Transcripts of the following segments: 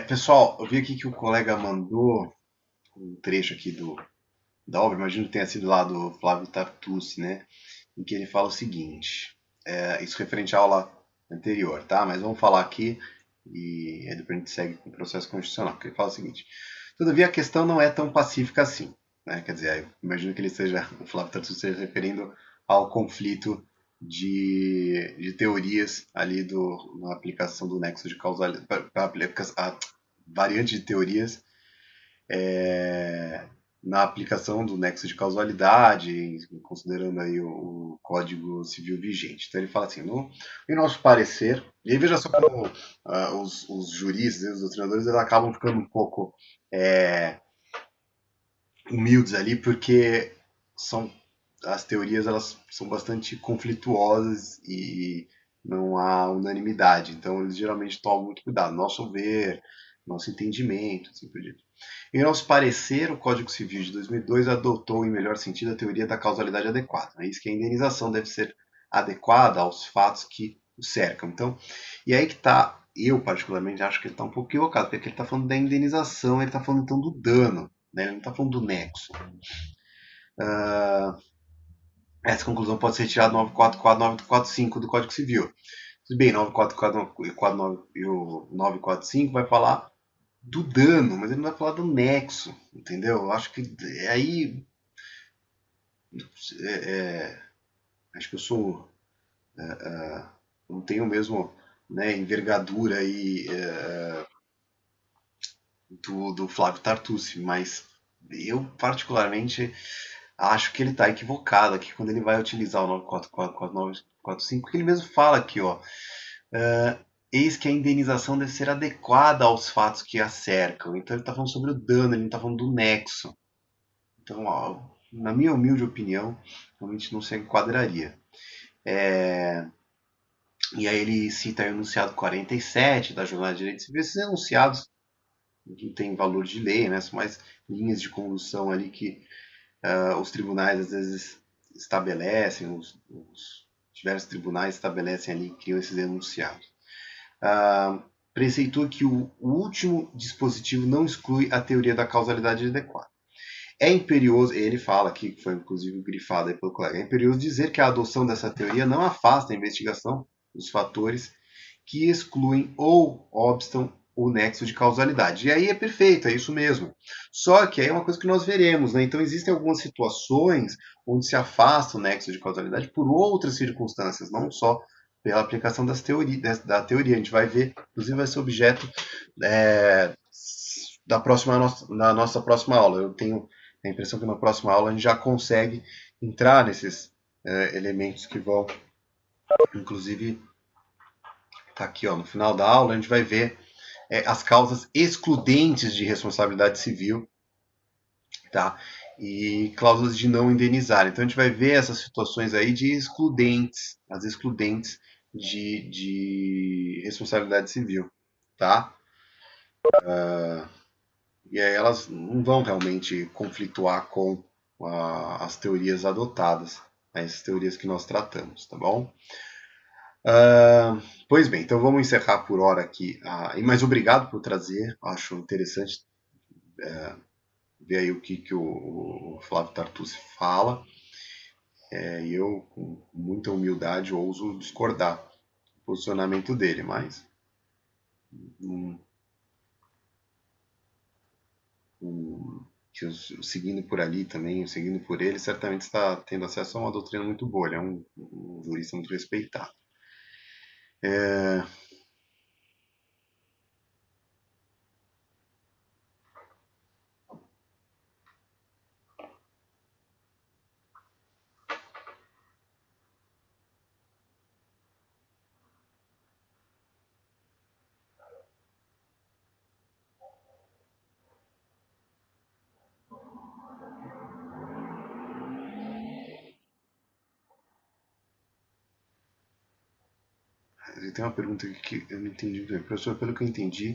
Pessoal, eu vi aqui que o colega mandou um trecho aqui da obra, imagino que tenha sido lá do Flávio Tartucci, né? Em que ele fala o seguinte, isso referente à aula anterior, tá? Mas vamos falar aqui e aí depois a gente segue com o processo constitucional, que ele fala o seguinte: todavia a questão não é tão pacífica assim, né? Quer dizer, eu imagino que o Flávio Tartucci esteja referindo ao conflito de teorias ali na aplicação do nexo de causalidade, a variante de teorias na aplicação do nexo de causalidade, considerando aí o Código Civil vigente. Então ele fala assim, em nosso parecer, e aí veja só como os juristas e os doutrinadores eles acabam ficando um pouco humildes ali, porque são as teorias elas são bastante conflituosas e não há unanimidade. Então eles geralmente tomam muito cuidado, nosso ver, nosso entendimento, assim por diante. Em nosso parecer, o Código Civil de 2002 adotou, em melhor sentido, a teoria da causalidade adequada. É isso que a indenização deve ser adequada aos fatos que o cercam. Então, e aí que está, eu particularmente acho que ele está um pouco equivocado, porque ele está falando da indenização, ele está falando então do dano, né? Ele não está falando do nexo. Essa conclusão pode ser retirada do 944 e 945 do Código Civil. Tudo bem, 944 e o 945 vai falar do dano, mas ele não vai falar do nexo, entendeu? Eu acho que aí acho que eu sou não tenho mesmo envergadura aí do Flávio Tartucci, mas eu particularmente acho que ele está equivocado aqui quando ele vai utilizar o 9444945, porque ele mesmo fala aqui, ó, eis que a indenização deve ser adequada aos fatos que a cercam. Então ele está falando sobre o dano, ele não está falando do nexo. Então, ó, na minha humilde opinião, realmente não se enquadraria. E aí ele cita o enunciado 47 da Jornada de Direitos Civis. Esses enunciados não têm valor de lei, né? São mais linhas de condução ali que os tribunais às vezes estabelecem, os diversos tribunais estabelecem ali, criam esses enunciados. Preceitua que o último dispositivo não exclui a teoria da causalidade adequada. É imperioso, ele fala aqui, que foi inclusive grifado aí pelo colega, é imperioso dizer que a adoção dessa teoria não afasta a investigação dos fatores que excluem ou obstam o nexo de causalidade. E aí é perfeito, é isso mesmo. Só que aí é uma coisa que nós veremos, né? Então existem algumas situações onde se afasta o nexo de causalidade por outras circunstâncias, não só pela aplicação da teoria. A gente vai ver, inclusive vai ser objeto da nossa próxima aula. Eu tenho a impressão que na próxima aula a gente já consegue entrar nesses elementos que vão, inclusive, tá aqui ó, no final da aula, a gente vai ver as causas excludentes de responsabilidade civil, tá? E cláusulas de não indenizar. Então a gente vai ver essas situações aí de excludentes, as excludentes de responsabilidade civil, tá? E aí elas não vão realmente conflituar com as teorias adotadas, né, as teorias que nós tratamos, tá bom? Pois bem, então vamos encerrar por hora aqui. Mas obrigado por trazer, acho interessante ver aí o que o Flávio Tartucci fala. E eu, com muita humildade, ouso discordar do posicionamento dele, mas um, um, seguindo por ali também, seguindo por ele, certamente está tendo acesso a uma doutrina muito boa. Ele é um jurista muito respeitado. Ele tem uma pergunta aqui que eu não entendi bem. Professor, pelo que eu entendi,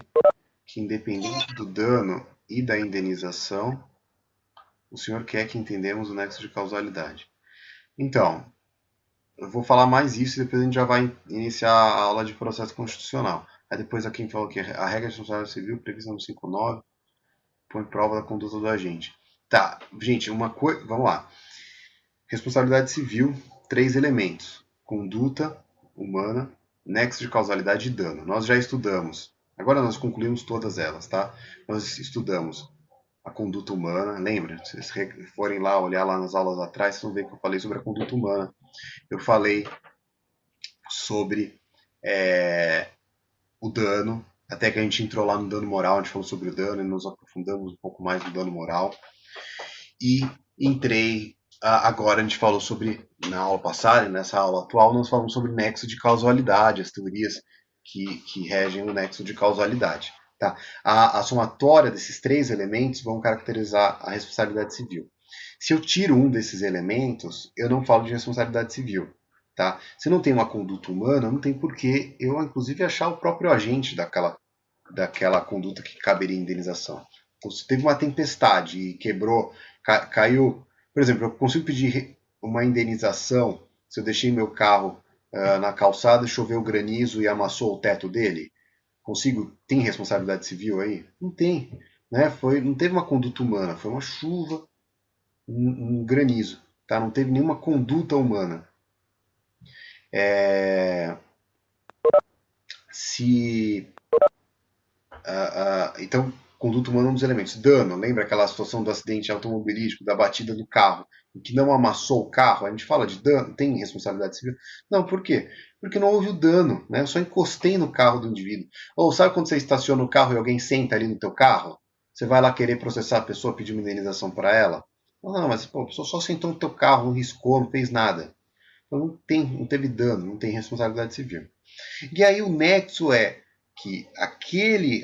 que independente do dano e da indenização, o senhor quer que entendamos o nexo de causalidade. Então, eu vou falar mais isso e depois a gente já vai iniciar a aula de processo constitucional. Aí depois aqui falou que a regra de responsabilidade civil prevista no 59 põe prova da conduta do agente. Tá, gente, uma coisa. Vamos lá. Responsabilidade civil, 3 elementos: conduta humana, nexo de causalidade e dano. Nós já estudamos. Agora nós concluímos todas elas, tá? Nós estudamos a conduta humana, lembra? Se vocês forem lá, olhar lá nas aulas atrás, vocês vão ver que eu falei sobre a conduta humana. Eu falei sobre o dano, até que a gente entrou lá no dano moral, a gente falou sobre o dano e nos aprofundamos um pouco mais no dano moral. E entrei, agora a gente falou sobre, na aula passada, nessa aula atual, nós falamos sobre nexo de causalidade, as teorias que regem o nexo de causalidade. Tá? A somatória desses 3 elementos vão caracterizar a responsabilidade civil. Se eu tiro um desses elementos, eu não falo de responsabilidade civil. Tá? Se não tem uma conduta humana, não tem porquê eu, inclusive, achar o próprio agente daquela conduta que caberia indenização. Então, se teve uma tempestade e quebrou, caiu... Por exemplo, eu consigo pedir uma indenização se eu deixei meu carro na calçada, choveu granizo e amassou o teto dele? Consigo? Tem responsabilidade civil aí? Não tem. Né? Não teve uma conduta humana, foi uma chuva, um granizo. Tá? Não teve nenhuma conduta humana. Se então, conduta humana é um dos elementos. Dano, lembra aquela situação do acidente automobilístico, da batida do carro, que não amassou o carro? A gente fala de dano, tem responsabilidade civil? Não, por quê? Porque não houve o dano, né? Eu só encostei no carro do indivíduo. Ou sabe quando você estaciona o carro e alguém senta ali no teu carro? Você vai lá querer processar a pessoa, pedir uma indenização para ela? Não, mas pô, a pessoa só sentou no teu carro, não riscou, não fez nada. Então não teve dano, não tem responsabilidade civil. E aí o nexo é que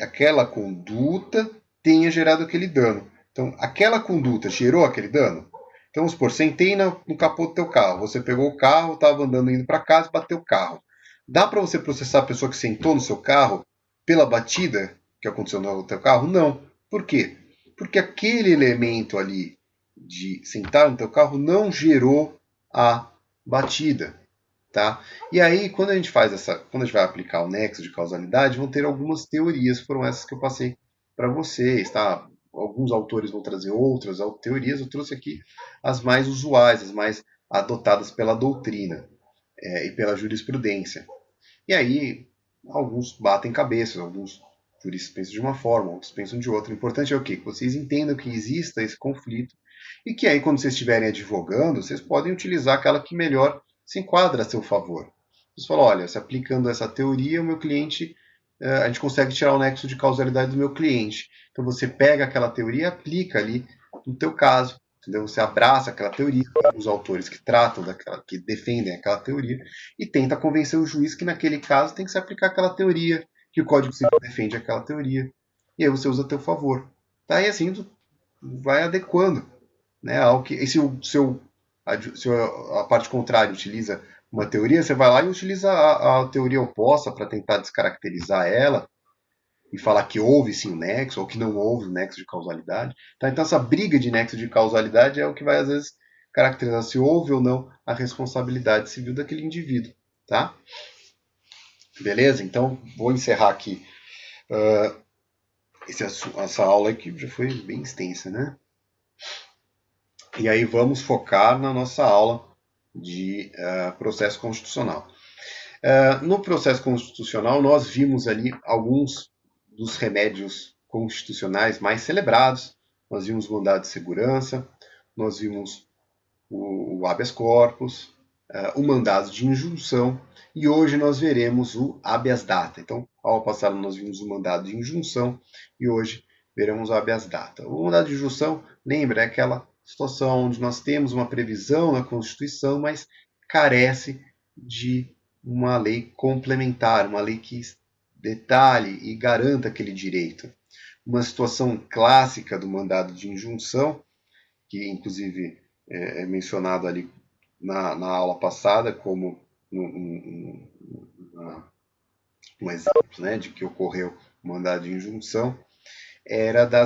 aquela conduta tenha gerado aquele dano. Então, aquela conduta gerou aquele dano? Então, vamos supor, sentei no capô do teu carro, você pegou o carro, estava andando indo para casa e bateu o carro. Dá para você processar a pessoa que sentou no seu carro pela batida que aconteceu no teu carro? Não. Por quê? Porque aquele elemento ali de sentar no teu carro não gerou a batida. Tá? E aí, quando a gente vai aplicar o nexo de causalidade, vão ter algumas teorias, foram essas que eu passei para vocês, tá? Alguns autores vão trazer outras teorias, eu trouxe aqui as mais usuais, as mais adotadas pela doutrina e pela jurisprudência. E aí, alguns batem cabeça, alguns juristas pensam de uma forma, outros pensam de outra. O importante é o quê? Que vocês entendam que exista esse conflito e que aí, quando vocês estiverem advogando, vocês podem utilizar aquela que melhor se enquadra a seu favor. Vocês falam, olha, se aplicando essa teoria, o meu cliente, a gente consegue tirar o nexo de causalidade do meu cliente. Então você pega aquela teoria e aplica ali no teu caso. Entendeu? Você abraça aquela teoria, os autores que tratam daquela, que defendem aquela teoria, e tenta convencer o juiz que naquele caso tem que se aplicar aquela teoria, que o Código Civil defende aquela teoria. E aí você usa a teu favor. Tá? E assim vai adequando, né, ao que, e se a parte contrária utiliza uma teoria, você vai lá e utiliza a teoria oposta para tentar descaracterizar ela e falar que houve sim o nexo ou que não houve o nexo de causalidade. Tá? Então essa briga de nexo de causalidade é o que vai às vezes caracterizar se houve ou não a responsabilidade civil daquele indivíduo. Tá? Beleza? Então vou encerrar aqui essa aula aqui, já foi bem extensa, né? E aí vamos focar na nossa aula de processo constitucional. No processo constitucional, nós vimos ali alguns dos remédios constitucionais mais celebrados. Nós vimos o mandado de segurança, nós vimos o habeas corpus, o mandado de injunção, e hoje nós veremos o habeas data. Então, ao passado nós vimos o mandado de injunção e hoje veremos o habeas data. O mandado de injunção, lembra, é aquela situação onde nós temos uma previsão na Constituição, mas carece de uma lei complementar, uma lei que detalhe e garanta aquele direito. Uma situação clássica do mandado de injunção, que inclusive é mencionado ali na aula passada como um exemplo, né, de que ocorreu o mandado de injunção, era da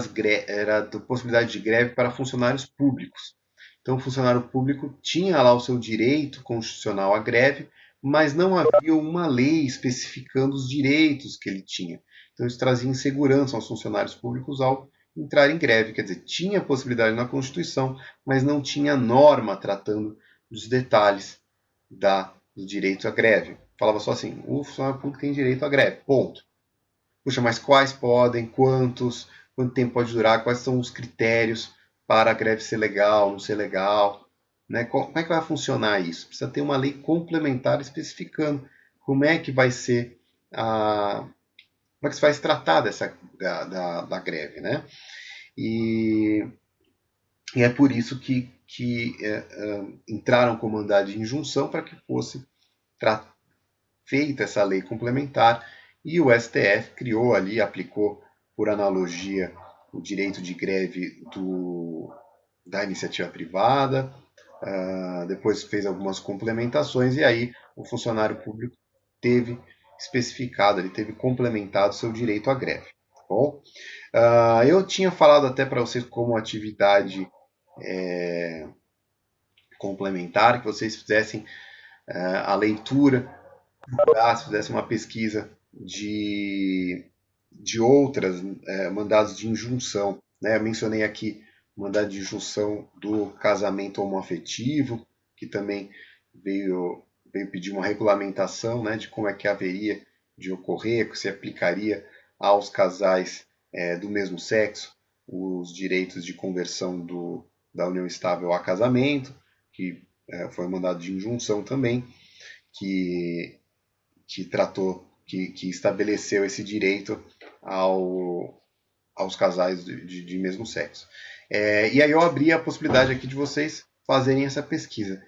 possibilidade de greve para funcionários públicos. Então, o funcionário público tinha lá o seu direito constitucional à greve, mas não havia uma lei especificando os direitos que ele tinha. Então isso trazia insegurança aos funcionários públicos ao entrar em greve. Quer dizer, tinha possibilidade na Constituição, mas não tinha norma tratando dos detalhes do direito à greve. Falava só assim, o funcionário público tem direito à greve, ponto. Puxa, mas quais podem, quanto tempo pode durar, quais são os critérios para a greve ser legal, não ser legal, né? Como é que vai funcionar isso? Precisa ter uma lei complementar especificando como é que vai ser como é que se vai se tratar da greve, né? E, e é por isso que entraram com mandado de injunção para que fosse feita essa lei complementar e o STF criou ali, aplicou por analogia o direito de greve da iniciativa privada, depois fez algumas complementações e aí o funcionário público teve especificado, ele teve complementado seu direito à greve. Tá bom? Eu tinha falado até para vocês como atividade complementar, que vocês fizessem a leitura, se fizessem uma pesquisa de outras mandados de injunção. Né? Eu mencionei aqui o mandado de injunção do casamento homoafetivo, que também veio pedir uma regulamentação, né, de como é que haveria de ocorrer, que se aplicaria aos casais do mesmo sexo, os direitos de conversão da união estável a casamento, que foi mandado de injunção também, que tratou, que estabeleceu esse direito aos casais de mesmo sexo. E aí eu abri a possibilidade aqui de vocês fazerem essa pesquisa.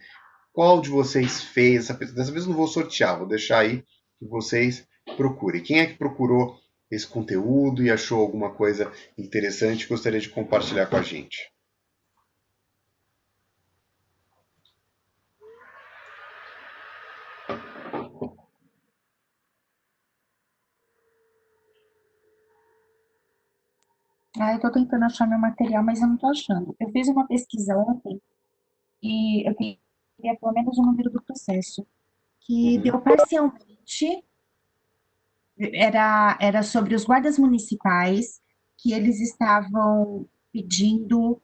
Qual de vocês fez essa pesquisa? Dessa vez eu não vou sortear, vou deixar aí que vocês procurem. Quem é que procurou esse conteúdo e achou alguma coisa interessante e gostaria de compartilhar com a gente? Eu tô tentando achar meu material, mas eu não tô achando. Eu fiz uma pesquisa ontem e eu queria pelo menos o número do processo, que Uhum. deu parcialmente, era sobre os guardas municipais, que eles estavam pedindo,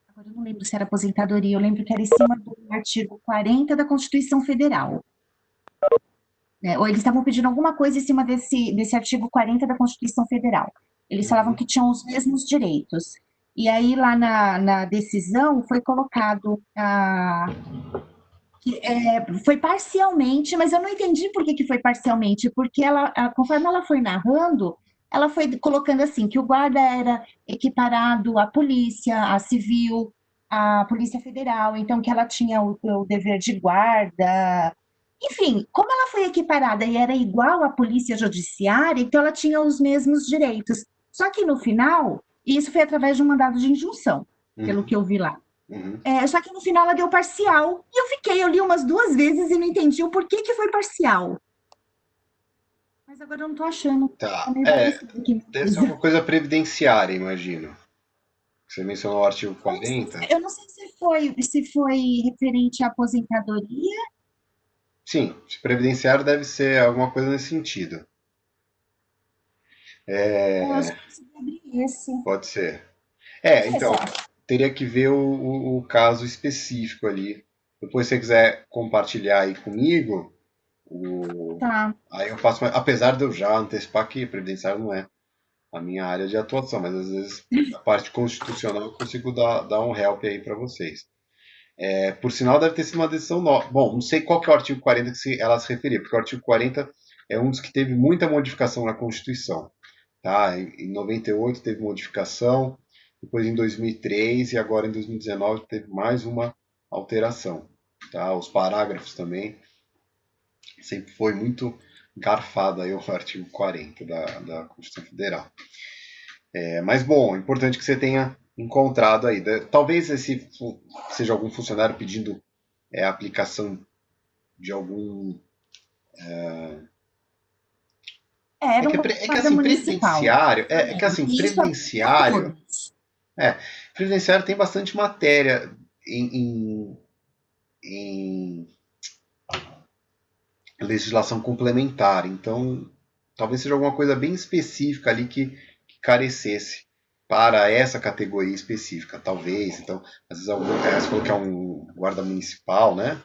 agora eu não lembro se era aposentadoria, eu lembro que era em cima do artigo 40 da Constituição Federal, né? Ou eles estavam pedindo alguma coisa em cima desse artigo 40 da Constituição Federal. Eles falavam Uhum. que tinham os mesmos direitos. E aí, lá na decisão, foi colocado foi parcialmente, mas eu não entendi por que foi parcialmente, porque conforme ela foi narrando, ela foi colocando assim, que o guarda era equiparado à polícia, à civil, à Polícia Federal, então que ela tinha o dever de guarda. Enfim, como ela foi equiparada e era igual à Polícia Judiciária, então ela tinha os mesmos direitos. Só que no final, e isso foi através de um mandado de injunção, pelo Uhum. que eu vi lá. Uhum. Só que no final ela deu parcial. E eu li umas duas vezes e não entendi o porquê que foi parcial. Mas agora eu não tô achando. Tá Tá. meio bagunçado aqui minha Deve ser coisa. alguma coisa previdenciária, imagino. Você mencionou o artigo Eu 40. não sei se foi referente à aposentadoria. Sim, previdenciário deve ser alguma coisa nesse sentido. Eu acho que eu consegui abrir esse. Pode ser. Vê se você Então, acha. teria que ver o caso específico ali. Depois, se você quiser compartilhar aí comigo, Tá. aí eu faço. Apesar de eu já antecipar que previdenciário não é a minha área de atuação, mas às vezes a parte constitucional eu consigo dar um help aí para vocês. Por sinal, deve ter sido uma decisão nova. Bom, não sei qual que é o artigo 40 que ela se referia, porque o artigo 40 é um dos que teve muita modificação na Constituição. Tá? Em 98 teve modificação, depois em 2003 e agora em 2019 teve mais uma alteração. Tá? Os parágrafos também sempre foi muito garfado aí o artigo 40 da Constituição Federal. Mas bom, é importante que você tenha encontrado aí. Talvez esse seja algum funcionário pedindo a aplicação de algum. Era uma É que guarda assim, municipal. previdenciário. É que Falando. assim, E isso aplica a previdenciário. todos. É, previdenciário tem bastante matéria em legislação complementar. Então, talvez seja alguma coisa bem específica ali que carecesse para essa categoria específica, talvez. Então, às vezes você falou que é um guarda municipal, né?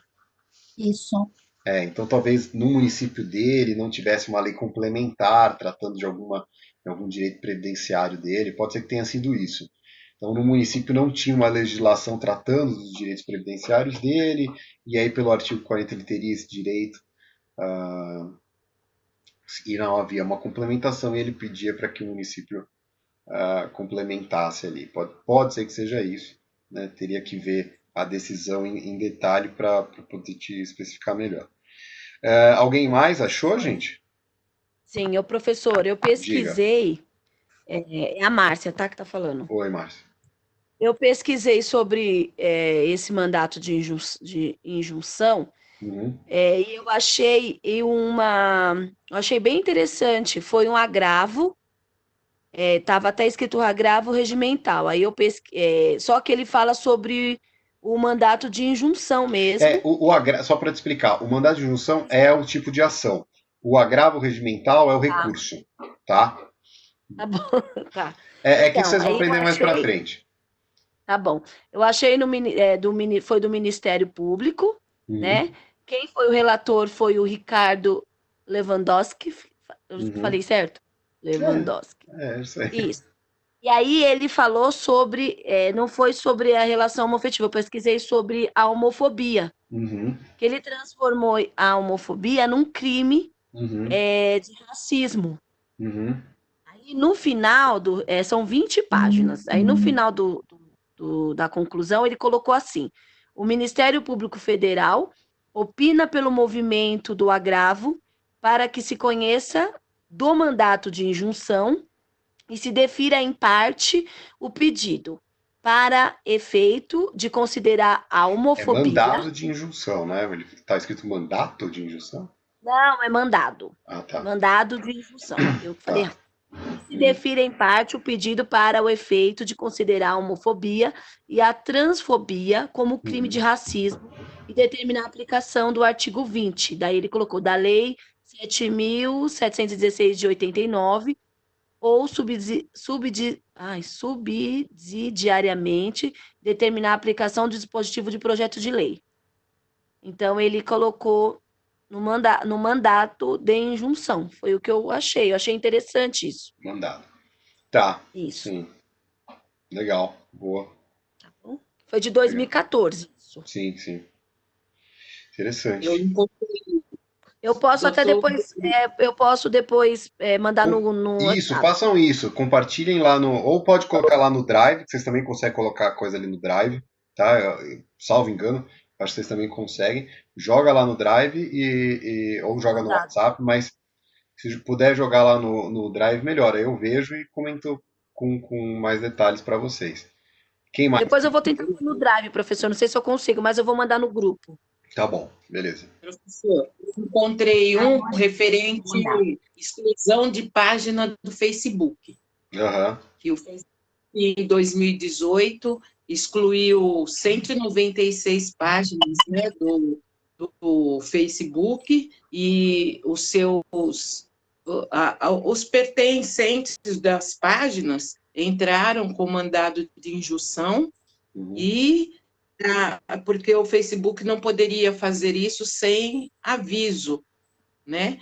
Isso. Então talvez no município dele não tivesse uma lei complementar tratando de algum direito previdenciário dele, pode ser que tenha sido isso. Então no município não tinha uma legislação tratando dos direitos previdenciários dele, e aí pelo artigo 40 ele teria esse direito, e não havia uma complementação e ele pedia para que o município complementasse ali. Pode ser que seja isso, né? Teria que ver a decisão em detalhe para poder te especificar melhor. Alguém mais achou, gente? Sim, eu, professor, eu Diga. pesquisei, é a Márcia, tá, que tá falando. Oi, Márcio. Eu pesquisei sobre esse mandato de injunção, Uhum, e eu achei bem interessante. Foi um agravo, estava até escrito agravo regimental. Só que ele fala sobre o mandato de injunção mesmo. só para te explicar, o mandado de injunção é o tipo de ação. O agravo regimental é o Tá, recurso, tá? tá bom, tá. É que Então, vocês vão aí eu aprender mais para achei, frente. tá bom. Eu achei foi do Ministério Público, Uhum, né? Quem foi o relator foi o Ricardo Lewandowski. Eu uhum. falei certo? Lewandowski. Isso aí. Isso. E aí ele falou sobre, não foi sobre a relação homoafetiva, eu pesquisei sobre a homofobia, Uhum, que ele transformou a homofobia num crime, uhum, de racismo. uhum, Aí no final são 20 páginas. Aí no final da conclusão ele colocou assim: o Ministério Público Federal opina pelo movimento do agravo para que se conheça do mandato de injunção e se defira em parte o pedido, para efeito de considerar a É homofobia. mandado de injunção, né? Ele tá escrito mandato de injunção? Não, é mandado. Ah, tá. Mandado de injunção. Eu falei Tá. errado. E se Uhum, defira em parte o pedido para o efeito de considerar a homofobia e a transfobia como crime de uhum, racismo e determinar a aplicação do artigo 20. Daí ele colocou da Lei 7.716 de 89 ou subsidiariamente determinar a aplicação do dispositivo de projeto de lei. Então, ele colocou no mandato de injunção. Foi o que eu achei. Eu achei interessante isso. mandado. Tá. Isso. Sim. Legal. Boa. Tá bom? Foi de Legal. 2014, isso. Sim, sim. Eu Interessante. encontrei, Eu posso até doutor, depois, mandar no Isso, WhatsApp. façam isso. Compartilhem lá no. Ou pode colocar lá no Drive, que vocês também conseguem colocar coisa ali no Drive, tá? Salvo engano, acho que vocês também conseguem. Joga lá no Drive ou joga no Mandado. WhatsApp, mas se puder jogar lá no Drive, melhor. Aí eu vejo e comento com mais detalhes para vocês. Quem mais? Depois eu vou tentar pôr no Drive, professor. Não sei se eu consigo, mas eu vou mandar no grupo. Tá bom, beleza. professor, eu encontrei um referente Mandar. exclusão de página do Facebook, Aham. que o Facebook em 2018 excluiu 196 páginas, né, do Facebook e os pertencentes das páginas entraram com mandado de injunção Uhum. e porque o Facebook não poderia fazer isso sem aviso, né,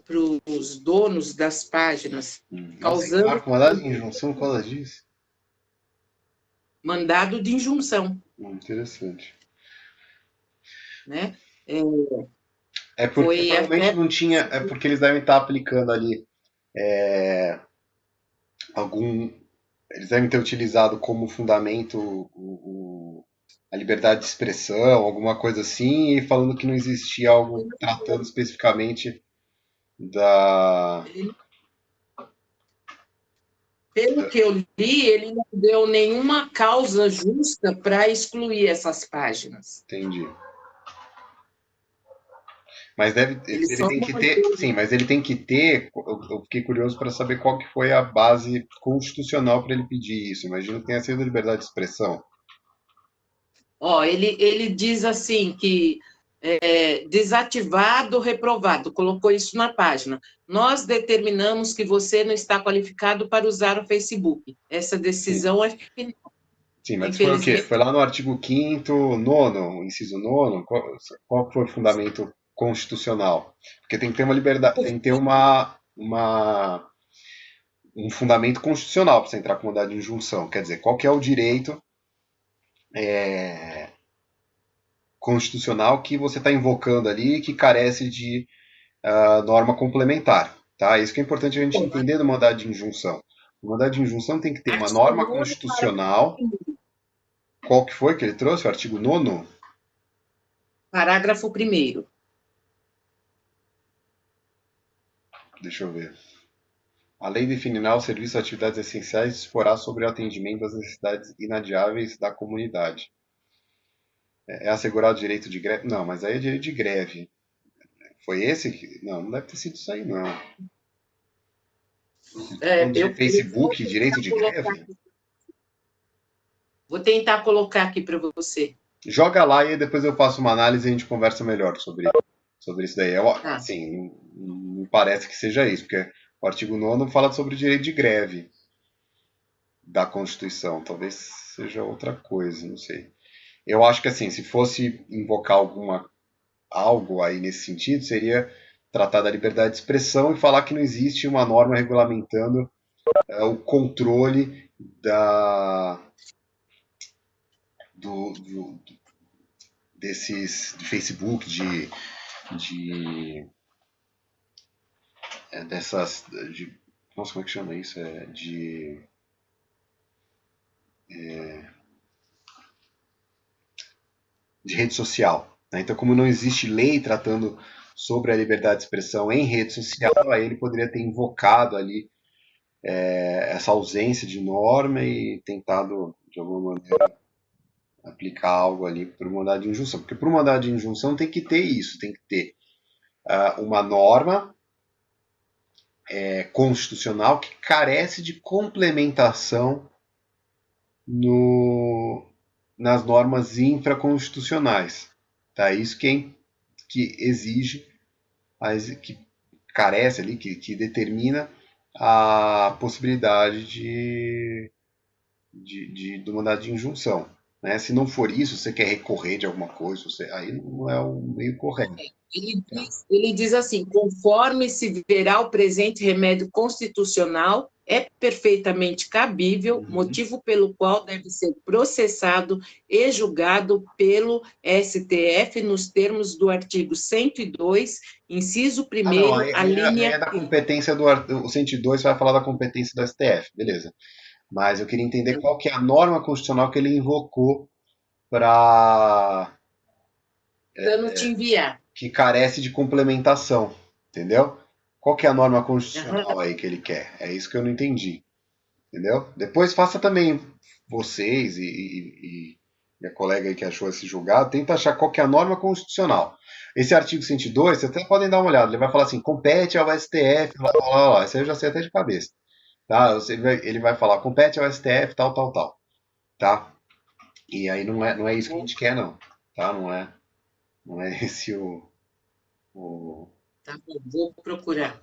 para os donos das páginas, Nossa, causando Marco, mandado de injunção por causa disso. mandado de injunção, Interessante. né? É porque Foi provavelmente até não tinha. É porque eles devem estar aplicando ali algum. Eles devem ter utilizado como fundamento a liberdade de expressão, alguma coisa assim, e falando que não existia algo tratando especificamente da. pelo que eu li, ele não deu nenhuma causa justa para excluir essas páginas. Entendi. Mas Eles ele só tem que ter, sim, mas ele tem que ter. Eu fiquei curioso para saber qual que foi a base constitucional para ele pedir isso. Imagino que tenha sido a liberdade de expressão. ele diz assim que desativado, reprovado, colocou isso na página. Nós determinamos que você não está qualificado para usar o Facebook. Essa decisão é final. Sim, mas foi o quê? Foi lá no artigo 5º, 9º, inciso 9º? Qual foi o fundamento constitucional? Porque tem que ter uma liberdade, tem que ter um fundamento constitucional para você entrar com mandado de injunção. Quer dizer, qual que é o direito constitucional que você está invocando ali que carece de norma complementar. Tá? Isso que é importante a gente entender do mandado de injunção. O mandado de injunção tem que ter uma norma constitucional. Qual que foi que ele trouxe? O artigo 9º? Parágrafo 1º. Deixa eu ver. A lei definirá os serviços e atividades essenciais e disporá sobre o atendimento às necessidades inadiáveis da comunidade. É assegurado o direito de greve? Não, mas aí é direito de greve. Foi esse? Não, não deve ter sido isso aí, não. Facebook, direito de greve? Vou tentar colocar aqui para você. Joga lá e depois eu faço uma análise e a gente conversa melhor sobre isso daí. Assim, não me parece que seja isso, porque o artigo 9º fala sobre o direito de greve da Constituição. Talvez seja outra coisa, não sei. Eu acho que assim, se fosse invocar algo aí nesse sentido, seria tratar da liberdade de expressão e falar que não existe uma norma regulamentando o controle desses de Facebook, nossa, como é que chama isso? De rede social. Né? Então, como não existe lei tratando sobre a liberdade de expressão em rede social, aí ele poderia ter invocado ali essa ausência de norma e tentado, de alguma maneira, aplicar algo ali para o mandado de injunção. Porque para o mandado de injunção tem que ter isso, tem que ter uma norma constitucional que carece de complementação nas normas infraconstitucionais. Tá? Isso que exige, que carece ali, que determina a possibilidade do mandado de injunção. Né? Se não for isso, você quer recorrer de alguma coisa, aí não é o meio correto. Ele diz assim: conforme se verá o presente remédio constitucional, é perfeitamente cabível, motivo pelo qual deve ser processado e julgado pelo STF nos termos do artigo 102, inciso 1º, a linha... É da competência o 102 vai falar da competência do STF, beleza. Mas eu queria entender qual que é a norma constitucional que ele invocou para... Tentando te enviar. Que carece de complementação, entendeu? Qual que é a norma constitucional aí que ele quer? É isso que eu não entendi, entendeu? Depois faça também vocês e a colega aí que achou esse julgado, tenta achar qual que é a norma constitucional. Esse artigo 102, vocês até podem dar uma olhada, ele vai falar assim, compete ao STF, blá, blá, blá, blá. Isso aí eu já sei até de cabeça. Tá? Ele vai falar, compete ao STF, tal, tal, tal. Tá? E aí não é isso que a gente quer, não. Tá? Não é esse o... Tá bom, vou procurar.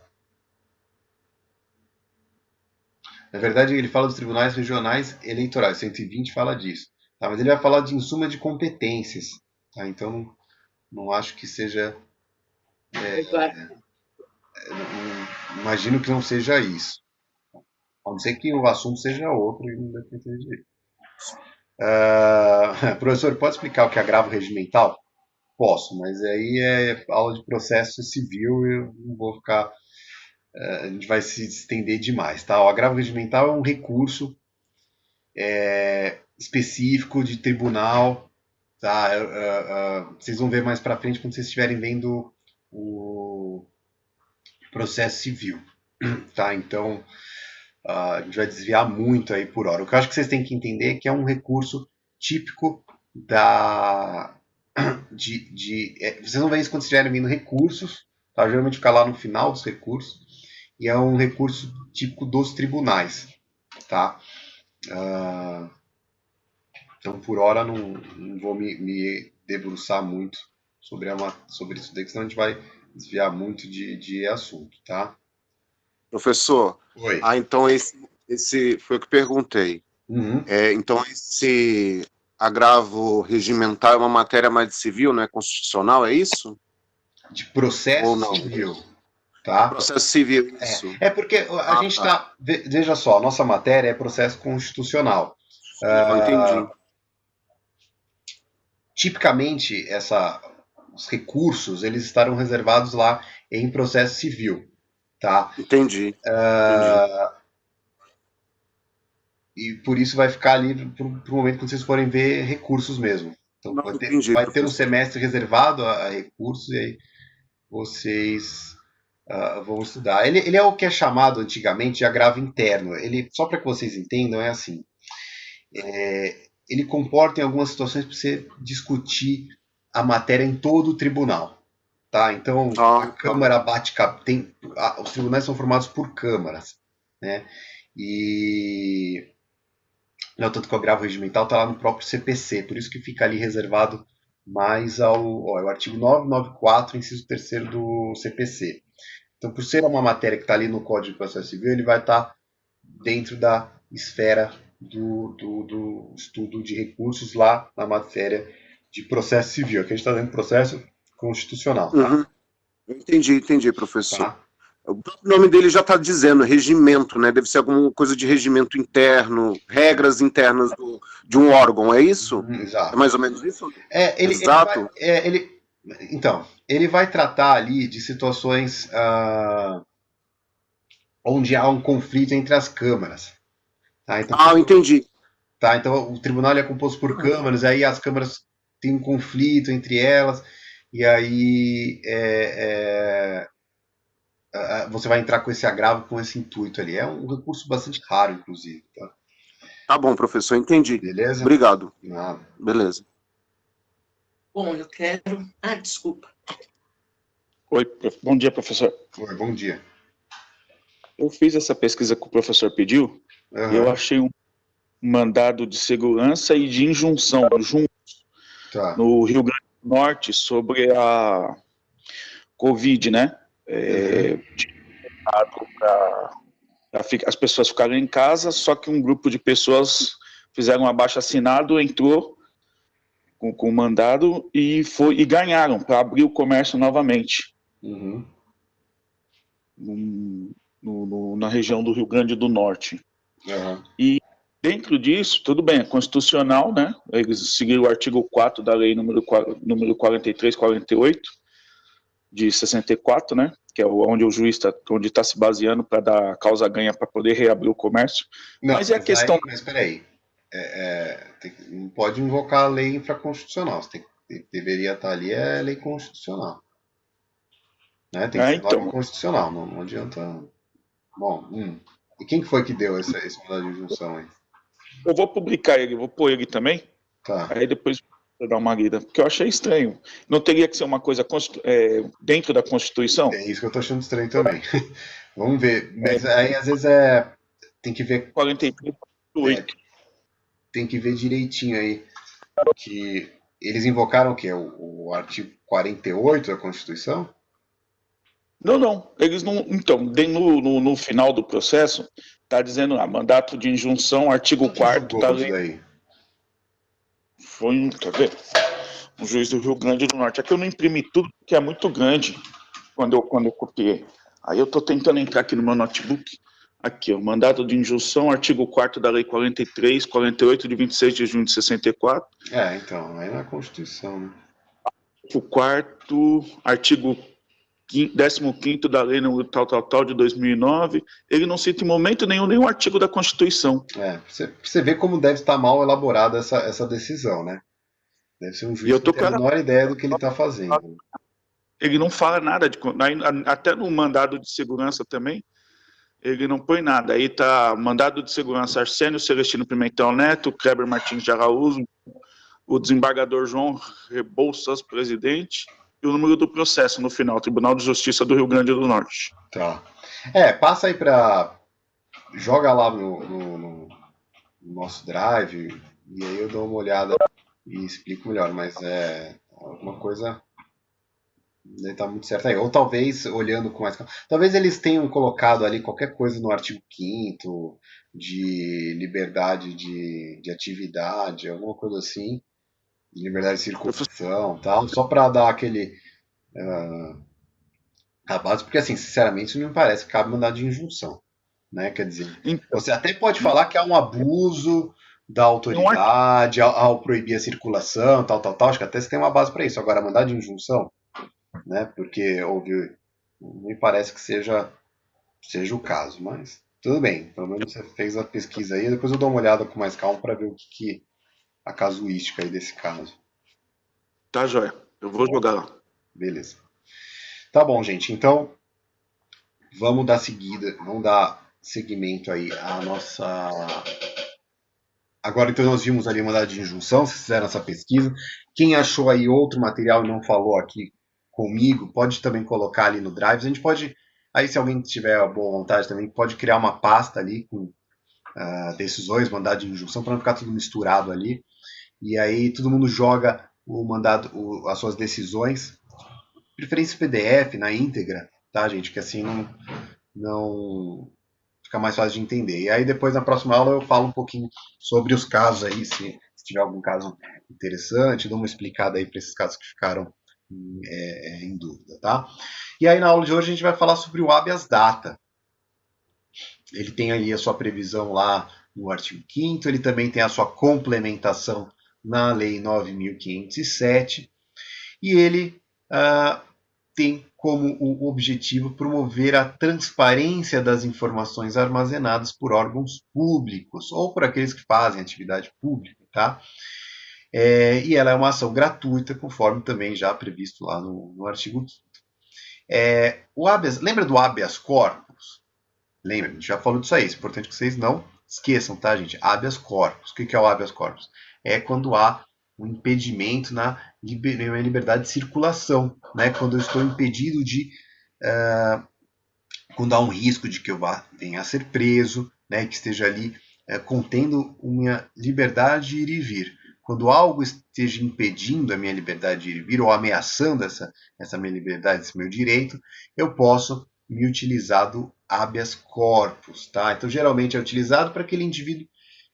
Na verdade, ele fala dos tribunais regionais eleitorais, 120 fala disso. Tá? Mas ele vai falar de insuma de competências. Tá? Então, não acho que seja... imagino que não seja isso. A não ser que o assunto seja outro e não deve ter direito. Professor, pode explicar o que é agravo regimental? Posso, mas aí é aula de processo civil e eu não vou ficar... a gente vai se estender demais. Tá? O agravo regimental é um recurso específico de tribunal. Tá? Vocês vão ver mais para frente quando vocês estiverem vendo o processo civil. Tá? Então, a gente vai desviar muito aí por hora. O que eu acho que vocês têm que entender é que é um recurso típico vocês vão ver isso quando estiverem vendo recursos, tá? Geralmente fica lá no final dos recursos, e é um recurso típico dos tribunais. Tá? Então, por hora, não vou me debruçar muito sobre isso daí, que senão a gente vai desviar muito de assunto, tá? Professor, Oi. então esse foi o que perguntei. Uhum. Então esse agravo regimental é uma matéria mais de civil, não é constitucional, é isso? De processo Ou não? civil, tá? Processo civil, isso. É porque a gente está. Veja só, a nossa matéria é processo constitucional. Eu entendi. Tipicamente, os recursos eles estarão reservados lá em processo civil, tá? Entendi. E por isso vai ficar ali para o momento quando vocês forem ver recursos mesmo. Então Não, vai ter entendi, um professor. semestre reservado a recursos e aí vocês vão estudar. Ele é o que é chamado antigamente de agravo interno. Ele, só para que vocês entendam, é assim. Ele comporta em algumas situações para você discutir a matéria em todo o tribunal. Tá? Então, a Câmara bate... os tribunais são formados por câmaras. Né? E... Não, tanto que o agravo regimental está lá no próprio CPC, por isso que fica ali reservado mais é o artigo 994, inciso 3º do CPC. Então, por ser uma matéria que está ali no Código de Processo Civil, ele vai estar dentro da esfera do estudo de recursos lá na matéria de processo civil. Aqui a gente está dentro do processo constitucional. Tá? Uhum. Entendi, professor. Tá? O próprio nome dele já está dizendo, regimento, né? Deve ser alguma coisa de regimento interno, regras internas de um órgão, é isso? Exato. É mais ou menos isso? Exato. Então, ele vai tratar ali de situações onde há um conflito entre as câmaras. Tá? Então, eu entendi. Tá? Então, o tribunal é composto por câmaras, aí as câmaras têm um conflito entre elas, e aí você vai entrar com esse agravo, com esse intuito ali. É um recurso bastante raro, inclusive. Tá, tá bom, professor, entendi. Beleza? Obrigado. Nada. Beleza. Bom, eu quero... desculpa. Oi, bom dia, professor. Oi, bom dia. Eu fiz essa pesquisa que o professor pediu, e eu achei um mandado de segurança e de injunção juntos no Rio Grande do Norte sobre a Covid, né? Para as pessoas ficarem em casa, só que um grupo de pessoas fizeram um abaixo-assinado, entrou com o mandado e ganharam para abrir o comércio novamente. Na região do Rio Grande do Norte. E dentro disso, tudo bem, é constitucional, né? Eles seguiram o artigo 4 da lei número 43/48 de 64, né? Que é onde o juiz onde está se baseando para dar causa ganha para poder reabrir o comércio. Não, mas é a questão. Mas peraí, não pode invocar a lei infraconstitucional. Deveria estar ali é lei constitucional. Né? Tem que ser norma constitucional, não adianta. Bom, e quem foi que deu esse mandado de injunção aí? Eu vou publicar ele, vou pôr ele também. Tá. Aí depois vou dar uma lida, porque eu achei estranho. Não teria que ser uma coisa dentro da Constituição? É isso que eu tô achando estranho também. Vamos ver. Mas aí às vezes tem que ver. 48. Tem que ver direitinho aí. Que eles invocaram o quê? O artigo 48 da Constituição? Não. Eles não. Então, no final do processo, está dizendo mandato de injunção, artigo 4º da lei. Foi, quer ver? Um juiz do Rio Grande do Norte. Aqui eu não imprimi tudo, porque é muito grande quando eu copiei. Aí eu estou tentando entrar aqui no meu notebook. Aqui, o mandato de injunção, artigo 4º da lei 48 de 26 de junho de 64. Então, aí na Constituição, né? O 4º, artigo 15º da lei tal de 2009, ele não cita em momento nenhum artigo da Constituição. Você vê como deve estar mal elaborada essa decisão, né? Deve ser um juiz que não tem a menor ideia do que ele está fazendo. Ele não fala nada, até no mandado de segurança também, ele não põe nada. Aí está mandado de segurança Arsênio Celestino Pimentel Neto, Kleber Martins de Araújo, o desembargador João Rebouças, presidente, e o número do processo no final, Tribunal de Justiça do Rio Grande do Norte. Tá. Passa aí joga lá no nosso drive, e aí eu dou uma olhada e explico melhor, mas alguma coisa Tá muito certo aí. Ou talvez, olhando com mais calma, talvez eles tenham colocado ali qualquer coisa no artigo 5º de liberdade de atividade, alguma coisa assim, de liberdade de circulação, tal, só para dar aquele a base, porque assim, sinceramente, isso não me parece que cabe mandado de injunção, né? Quer dizer, Então, você até pode falar que há um abuso da tem um artigo, autoridade ao proibir a circulação, tal, acho que até você tem uma base para isso. Agora, mandado de injunção, né? Porque houve, não me parece que seja o caso, mas tudo bem. Pelo menos você fez a pesquisa aí, depois eu dou uma olhada com mais calma para ver o que a casuística aí desse caso. Tá, joia. Eu vou jogar lá. Beleza. Tá bom, gente. Então, vamos dar seguimento aí à nossa. Agora, então, nós vimos ali mandado de injunção, vocês fizeram essa pesquisa. Quem achou aí outro material e não falou aqui comigo, pode também colocar ali no Drive. A gente pode, aí se alguém tiver a boa vontade também, pode criar uma pasta ali com decisões, mandado de injunção, para não ficar tudo misturado ali. E aí todo mundo joga o mandado, as suas decisões, preferência PDF na íntegra, tá, gente? Que assim não fica mais fácil de entender. E aí depois na próxima aula eu falo um pouquinho sobre os casos aí, se tiver algum caso interessante, dou uma explicada aí para esses casos que ficaram em dúvida, tá? E aí na aula de hoje a gente vai falar sobre o habeas data. Ele tem ali a sua previsão lá no artigo 5º, ele também tem a sua complementação na Lei 9.507, e ele tem como o objetivo promover a transparência das informações armazenadas por órgãos públicos ou por aqueles que fazem atividade pública, tá? E ela é uma ação gratuita, conforme também já previsto lá no artigo 5º. Lembra do habeas corpus? Lembra, a gente já falou disso aí, é importante que vocês não esqueçam, tá, gente? Habeas corpus. O que é o habeas corpus? É quando há um impedimento na liberdade de circulação, né? Quando eu estou impedido de... quando há um risco de que eu venha a ser preso, né? Que esteja ali contendo minha liberdade de ir e vir. Quando algo esteja impedindo a minha liberdade de ir e vir, ou ameaçando essa minha liberdade, esse meu direito, eu posso me utilizar do habeas corpus, tá? Então, geralmente é utilizado para aquele indivíduo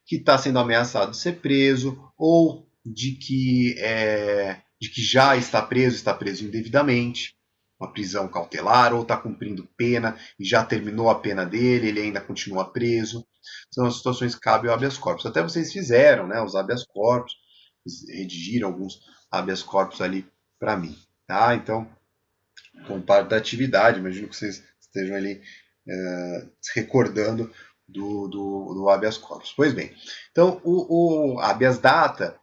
que está sendo ameaçado de ser preso, ou de que já está preso indevidamente, uma prisão cautelar, ou está cumprindo pena e já terminou a pena dele, ele ainda continua preso. São as situações que cabe o habeas corpus. Até vocês fizeram, né, os habeas corpus, redigiram alguns habeas corpus ali para mim, tá? Então, como parte da atividade, imagino que vocês estejam ali se recordando do habeas corpus. Pois bem, então o habeas data,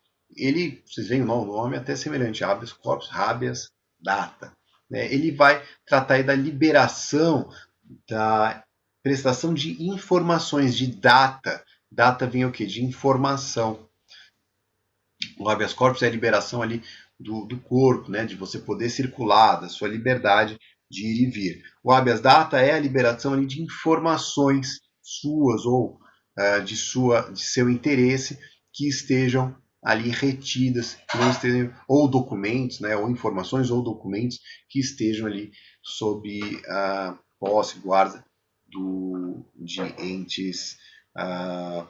vocês veem o nome até semelhante, habeas corpus, habeas data. Né? Ele vai tratar aí da liberação, da prestação de informações, de data. Data vem o quê? De informação. O habeas corpus é a liberação ali do corpo, né? De você poder circular, da sua liberdade de ir e vir. O habeas data é a liberação ali de informações suas ou de seu interesse que estejam ali retidas, que não estejam, ou documentos, né, ou informações ou documentos que estejam ali sob a posse, guarda de entes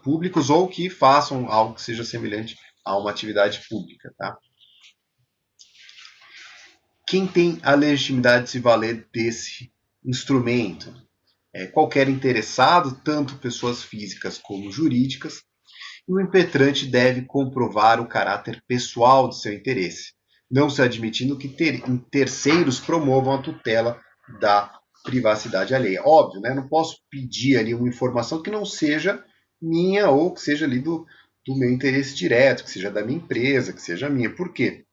públicos ou que façam algo que seja semelhante a uma atividade pública. Tá? Quem tem a legitimidade de se valer desse instrumento? Qualquer interessado, tanto pessoas físicas como jurídicas, e o impetrante deve comprovar o caráter pessoal de seu interesse, não se admitindo que terceiros promovam a tutela da privacidade alheia. Óbvio, né? Não posso pedir ali uma informação que não seja minha ou que seja ali do meu interesse direto, que seja da minha empresa, que seja minha. Por quê?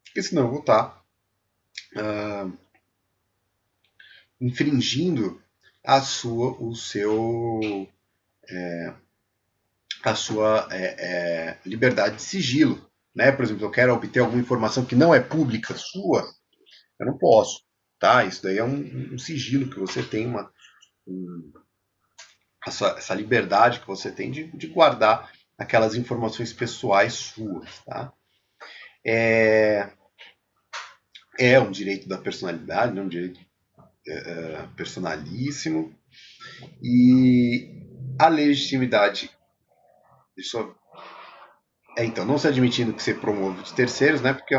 Porque senão eu vou estar infringindo a sua liberdade de sigilo. Né? Por exemplo, eu quero obter alguma informação que não é pública sua, eu não posso. Tá? Isso daí é um sigilo que você tem, essa liberdade que você tem de guardar aquelas informações pessoais suas. Tá? é um direito da personalidade, né, um direito personalíssimo, e a legitimidade, então, não se admitindo que se promove de terceiros, né, porque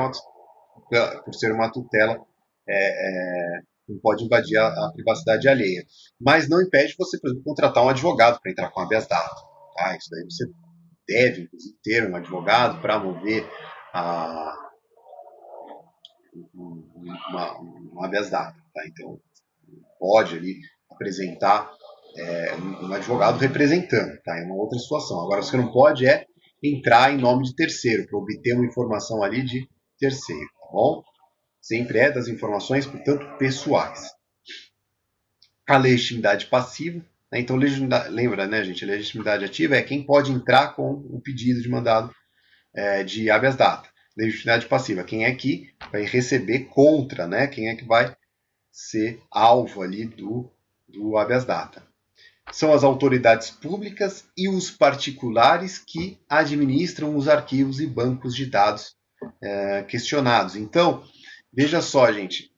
por ser uma tutela, não pode invadir a privacidade alheia. Mas não impede você, por exemplo, contratar um advogado para entrar com habeas data. Tá? Isso daí você deve, inclusive, ter um advogado para mover um habeas data. Tá? Então, pode ali apresentar um advogado representando. Tá? É uma outra situação. Agora, você não pode entrar em nome de terceiro, para obter uma informação ali de terceiro. Tá bom? Sempre das informações, portanto, pessoais. A legitimidade passiva, né? Então, lembra, né, gente? A legitimidade ativa é quem pode entrar com o pedido de mandado de habeas data. Legitimidade passiva, quem é que vai receber contra, né? Quem é que vai ser alvo ali do habeas data. São as autoridades públicas e os particulares que administram os arquivos e bancos de dados questionados. Então, veja só, gente,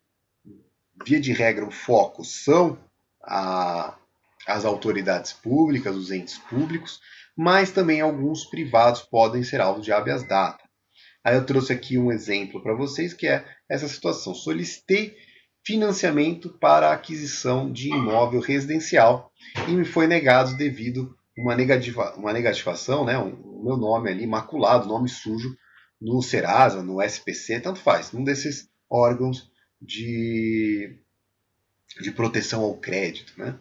via de regra, o foco são as autoridades públicas, os entes públicos, mas também alguns privados podem ser alvo de habeas data. Aí eu trouxe aqui um exemplo para vocês, que é essa situação. Solicitei financiamento para a aquisição de imóvel residencial e me foi negado devido uma negativação, né, o meu nome ali maculado, nome sujo, no Serasa, no SPC, tanto faz, um desses órgãos de proteção ao crédito. Né?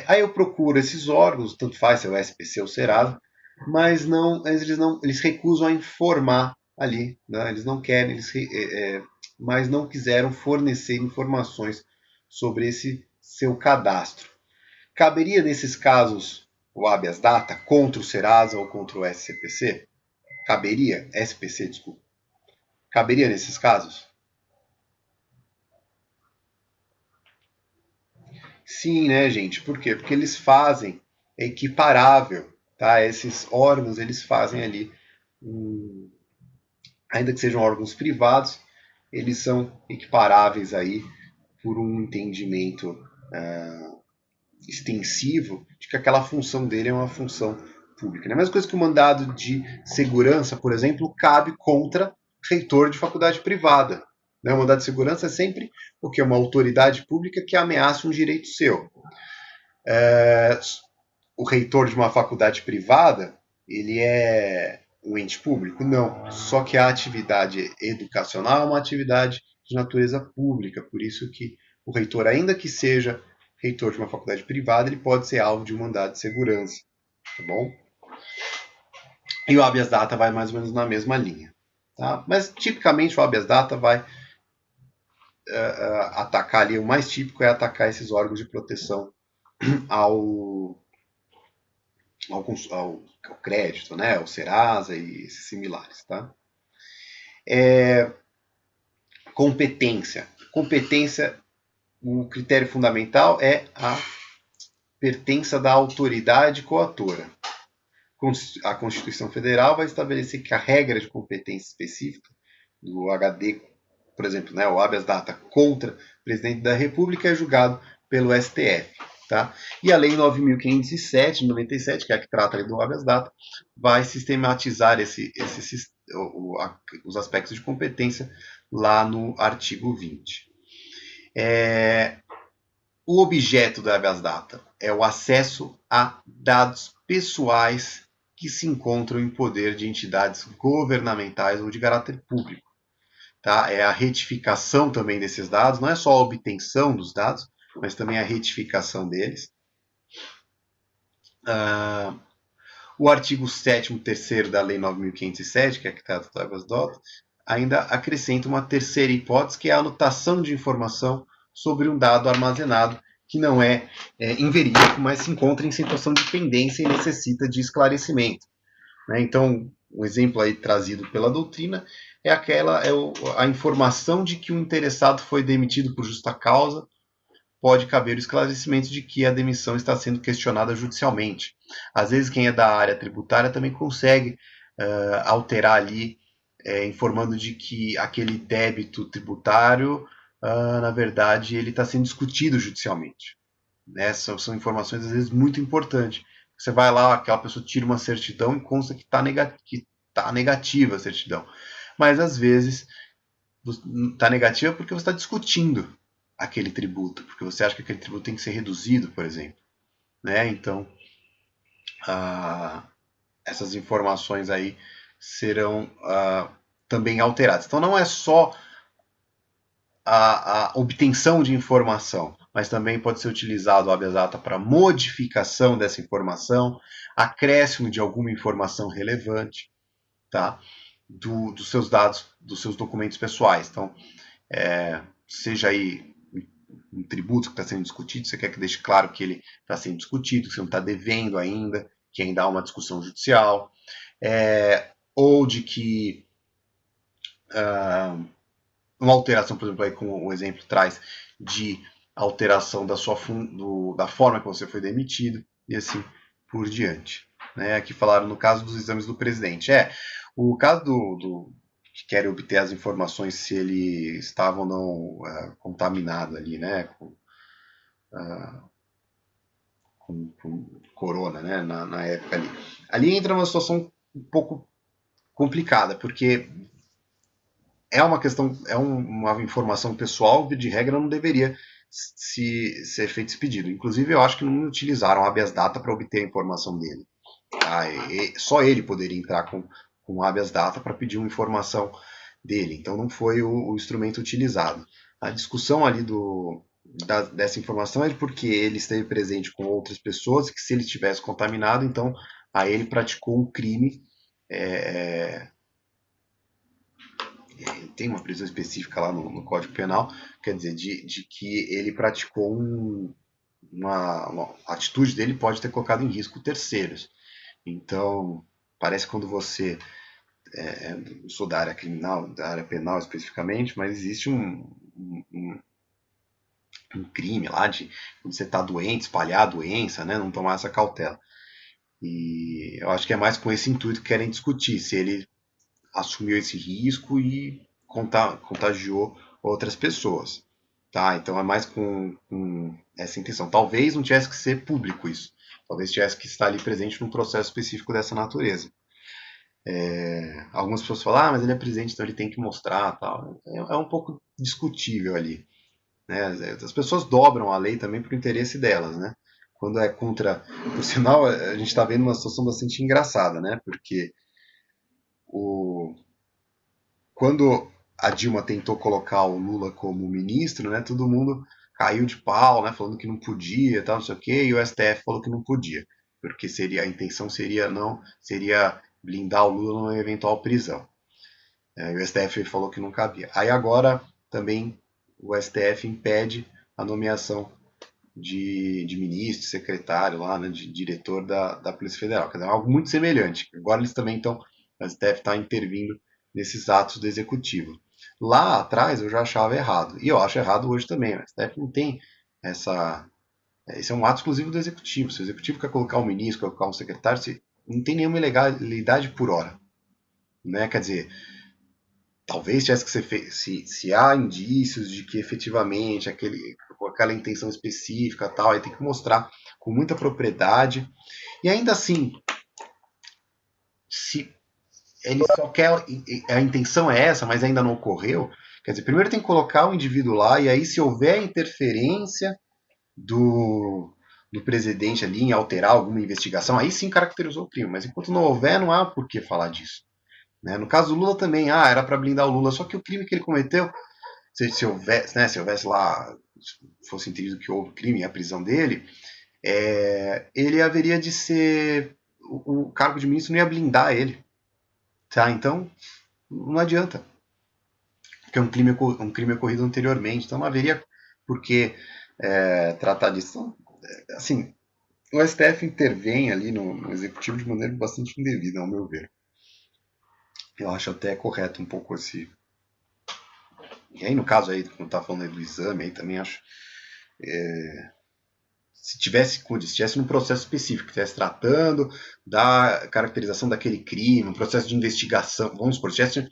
Aí eu procuro esses órgãos, tanto faz se é o SPC ou Serasa, mas eles recusam a informar ali, né? Eles não querem, mas não quiseram fornecer informações sobre esse seu cadastro. Caberia nesses casos o habeas data contra o Serasa ou contra o SCPC? Caberia? SPC, desculpa. Caberia nesses casos? Sim, né, gente? Por quê? Porque eles fazem equiparável, tá? Esses órgãos, eles fazem ali, ainda que sejam órgãos privados, eles são equiparáveis aí por um entendimento extensivo de que aquela função dele é uma função pública. É a mesma coisa que o mandado de segurança, por exemplo, cabe contra reitor de faculdade privada. O mandado de segurança é sempre o que? Uma autoridade pública que ameaça um direito seu. O reitor de uma faculdade privada, ele é um ente público? Não. Só que a atividade educacional é uma atividade de natureza pública, por isso que o reitor, ainda que seja reitor de uma faculdade privada, ele pode ser alvo de um mandado de segurança. Tá bom? E o habeas data vai mais ou menos na mesma linha. Tá? Mas, tipicamente, o habeas data vai atacar ali, o mais típico é atacar esses órgãos de proteção ao crédito, né? O Serasa e esses similares. Tá? Competência. Competência, o critério fundamental é a pertença da autoridade coatora. A Constituição Federal vai estabelecer que a regra de competência específica do HD, por exemplo, né, o habeas data contra o presidente da República é julgado pelo STF. Tá? E a Lei 9.507, de 97, que é a que trata do habeas data, vai sistematizar os aspectos de competência lá no artigo 20. O objeto do habeas data é o acesso a dados pessoais que se encontram em poder de entidades governamentais ou de caráter público. Tá? É a retificação também desses dados, não é só a obtenção dos dados, mas também a retificação deles. O artigo 7º, 3º da Lei 9.507, que é a que trata do habeas data, ainda acrescenta uma terceira hipótese, que é a anotação de informação sobre um dado armazenado que não é inverídico, mas se encontra em situação de pendência e necessita de esclarecimento. Né? Então, um exemplo aí trazido pela doutrina é a informação de que o interessado foi demitido por justa causa, pode caber o esclarecimento de que a demissão está sendo questionada judicialmente. Às vezes, quem é da área tributária também consegue alterar ali informando de que aquele débito tributário, na verdade, ele está sendo discutido judicialmente. São informações, às vezes, muito importantes. Você vai lá, aquela pessoa tira uma certidão e consta que está negativa a certidão. Mas, às vezes, está negativa porque você está discutindo aquele tributo, porque você acha que aquele tributo tem que ser reduzido, por exemplo. Então, essas informações aí serão também alteradas. Então, não é só a obtenção de informação, mas também pode ser utilizado o habeas data para modificação dessa informação, acréscimo de alguma informação relevante, tá? Dos seus dados, dos seus documentos pessoais. Então, seja aí um tributo que está sendo discutido, você quer que deixe claro que ele está sendo discutido, que você não está devendo ainda, que ainda há uma discussão judicial, ou de que uma alteração, por exemplo, aí como o exemplo traz, de alteração da forma que você foi demitido, e assim por diante. Aqui falaram no caso dos exames do presidente. O caso que querem obter as informações se ele estava ou não contaminado ali, com corona, na época ali. Ali entra uma situação um pouco complicada, porque é uma questão, uma informação pessoal, de regra não deveria ser feito esse pedido. Inclusive, eu acho que não utilizaram a habeas data para obter a informação dele. Só ele poderia entrar com habeas data para pedir uma informação dele. Então, não foi o instrumento utilizado. A discussão ali dessa informação é porque ele esteve presente com outras pessoas, que se ele estivesse contaminado, então aí ele praticou um crime. Tem uma prisão específica lá no Código Penal, quer dizer, de que ele praticou uma atitude dele pode ter colocado em risco terceiros. Então, parece que quando você, eu sou da área criminal, da área penal especificamente, mas existe um crime lá de quando você está doente, espalhar a doença, não tomar essa cautela. E eu acho que é mais com esse intuito que querem discutir, se ele assumiu esse risco e contagiou outras pessoas. Tá? Então é mais com essa intenção. Talvez não tivesse que ser público isso. Talvez tivesse que estar ali presente num processo específico dessa natureza. Algumas pessoas falam, mas ele é presidente, então ele tem que mostrar. Tal. É um pouco discutível ali. As pessoas dobram a lei também por interesse delas. Quando é contra... Por sinal, a gente está vendo uma situação bastante engraçada, porque quando a Dilma tentou colocar o Lula como ministro, todo mundo caiu de pau, falando que não podia, tal, não sei o quê, e o STF falou que não podia, porque a intenção seria blindar o Lula numa eventual prisão. E o STF falou que não cabia. Aí agora também o STF impede a nomeação de ministro, secretário lá, de diretor da Polícia Federal. Quer dizer, é algo muito semelhante. Agora eles também estão, o STF está intervindo nesses atos do executivo. Lá atrás eu já achava errado, e eu acho errado hoje também. O STF não tem essa... Esse é um ato exclusivo do executivo. Se o executivo quer colocar um ministro, quer colocar um secretário, não tem nenhuma ilegalidade por hora. Quer dizer, talvez tivesse que ser feito, se há indícios de que efetivamente com aquela intenção específica, tal, aí tem que mostrar com muita propriedade. E ainda assim, se ele só quer, a intenção é essa, mas ainda não ocorreu, quer dizer, primeiro tem que colocar o indivíduo lá, e aí se houver interferência do presidente ali em alterar alguma investigação, aí sim caracterizou o crime, mas enquanto não houver, não há por que falar disso. No caso do Lula também, era para blindar o Lula, só que o crime que ele cometeu, se houvesse lá, fosse entendido que houve crime, a prisão dele, ele haveria de ser, o cargo de ministro não ia blindar ele. Tá? Então, não adianta. Porque é um crime ocorrido anteriormente, então não haveria por que tratar disso. Então, assim, o STF intervém ali no executivo de maneira bastante indevida, ao meu ver. Eu acho até correto um pouco esse... E aí, no caso aí, quando tá falando aí do exame, aí também acho... Se tivesse num processo específico, estivesse tratando da caracterização daquele crime, um processo de investigação, vamos supor, tivesse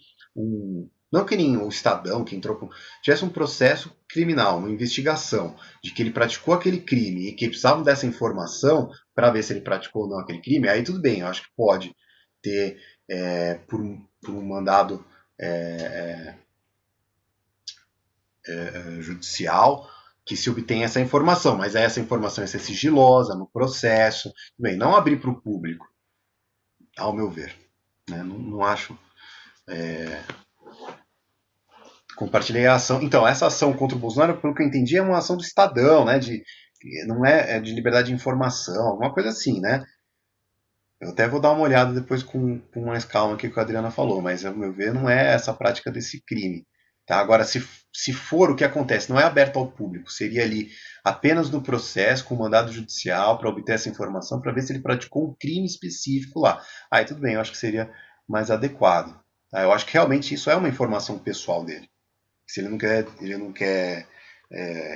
não que nem o Estadão, que entrou com... tivesse um processo criminal, uma investigação de que ele praticou aquele crime e que precisavam dessa informação para ver se ele praticou ou não aquele crime, aí tudo bem, eu acho que pode ter, por um mandado judicial, que se obtém essa informação, mas essa informação vai ser sigilosa no processo, bem, não abrir para o público, ao meu ver. Né? Não acho... Compartilhei a ação. Então, essa ação contra o Bolsonaro, pelo que eu entendi, é uma ação do Estadão, né? Não é de liberdade de informação, alguma coisa assim, né? Eu até vou dar uma olhada depois com mais calma aqui que a Adriana falou, mas, ao meu ver, não é essa a prática desse crime. Tá? Agora, se for o que acontece, não é aberto ao público, seria ali apenas no processo, com mandado judicial, para obter essa informação, para ver se ele praticou um crime específico lá. Aí tudo bem, eu acho que seria mais adequado. Tá? Eu acho que realmente isso é uma informação pessoal dele. Se ele não quer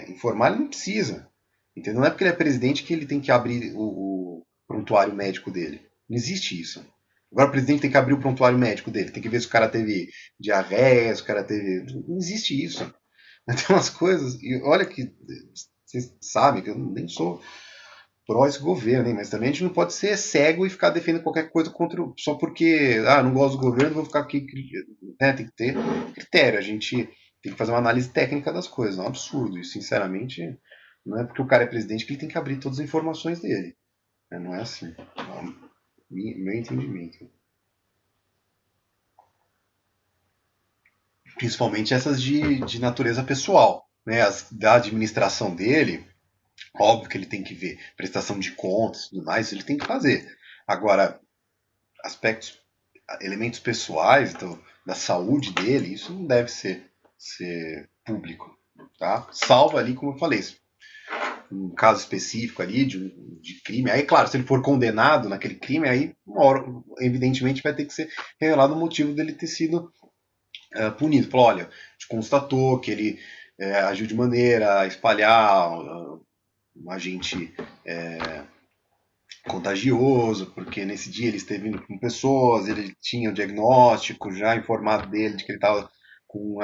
informar, ele não precisa. Entendeu? Não é porque ele é presidente que ele tem que abrir o prontuário médico dele. Não existe isso. Agora o presidente tem que abrir o prontuário médico dele. Tem que ver se o cara teve diarreia, se o cara teve... Não existe isso. Tem umas coisas... E olha que... Vocês sabem que eu nem sou pró esse governo, hein? Mas também a gente não pode ser cego e ficar defendendo qualquer coisa só porque não gosto do governo, vou ficar aqui... Né? Tem que ter critério. A gente tem que fazer uma análise técnica das coisas. É um absurdo. E, sinceramente, não é porque o cara é presidente que ele tem que abrir todas as informações dele. Não é assim. Meu entendimento. Principalmente essas de natureza pessoal. Né? As da administração dele, óbvio que ele tem que ver. Prestação de contas e tudo mais, ele tem que fazer. Agora, elementos pessoais da saúde dele, isso não deve ser público. Tá? Salvo ali, como eu falei, um caso específico ali de crime. Aí, claro, se ele for condenado naquele crime, aí, uma hora, evidentemente, vai ter que ser revelado o motivo dele ter sido punido. Falou, olha, a gente constatou que ele agiu de maneira a espalhar um agente contagioso, porque nesse dia ele esteve indo com pessoas, ele tinha o diagnóstico já informado dele de que ele estava com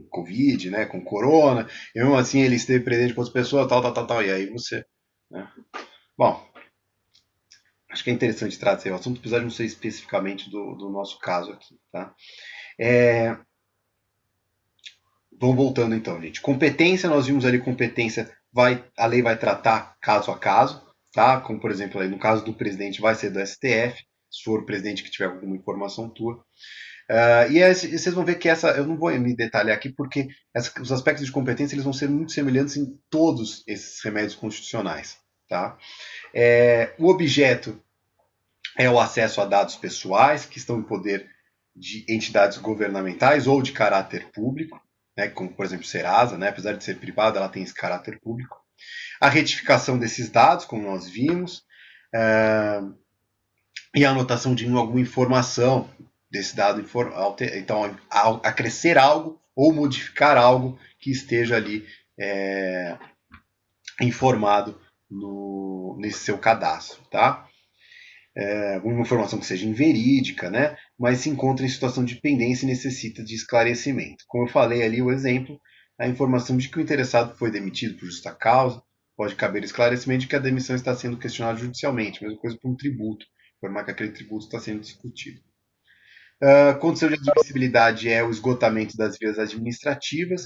Covid, né, com corona, e mesmo assim ele esteve presente com as pessoas, tal, e aí você... Né? Bom, acho que é interessante trazer o assunto, apesar de não ser especificamente do nosso caso aqui, tá? Vamos voltando então, gente. Competência, nós vimos ali competência, a lei vai tratar caso a caso, tá? Como, por exemplo, aí, no caso do presidente vai ser do STF, se for o presidente que tiver alguma informação tua. E aí, vocês vão ver que eu não vou me detalhar aqui, porque os aspectos de competência eles vão ser muito semelhantes em todos esses remédios constitucionais. Tá? O objeto é o acesso a dados pessoais que estão em poder de entidades governamentais ou de caráter público, né, como, por exemplo, Serasa, né, apesar de ser privada, ela tem esse caráter público. A retificação desses dados, como nós vimos, e a anotação de alguma informação desse dado, então acrescer algo ou modificar algo que esteja ali informado nesse seu cadastro, tá? Uma informação que seja inverídica, né? Mas se encontra em situação de pendência e necessita de esclarecimento. Como eu falei ali, o exemplo, a informação de que o interessado foi demitido por justa causa, pode caber esclarecimento de que a demissão está sendo questionada judicialmente, mesma coisa para um tributo, informar que aquele tributo está sendo discutido. Condição de admissibilidade é o esgotamento das vias administrativas.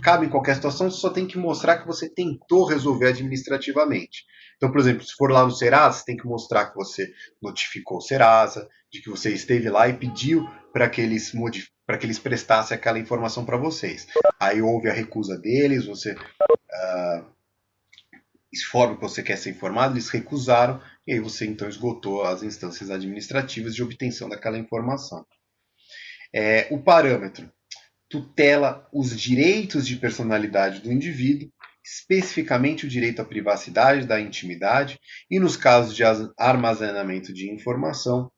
Cabe em qualquer situação, você só tem que mostrar que você tentou resolver administrativamente. Então, por exemplo, se for lá no Serasa, você tem que mostrar que você notificou o Serasa, de que você esteve lá e pediu para que eles prestassem aquela informação para vocês. Aí houve a recusa deles, você informa que você quer ser informado, eles recusaram, e aí você então esgotou as instâncias administrativas de obtenção daquela informação. O parâmetro tutela os direitos de personalidade do indivíduo, especificamente o direito à privacidade, da intimidade, e nos casos de armazenamento de informação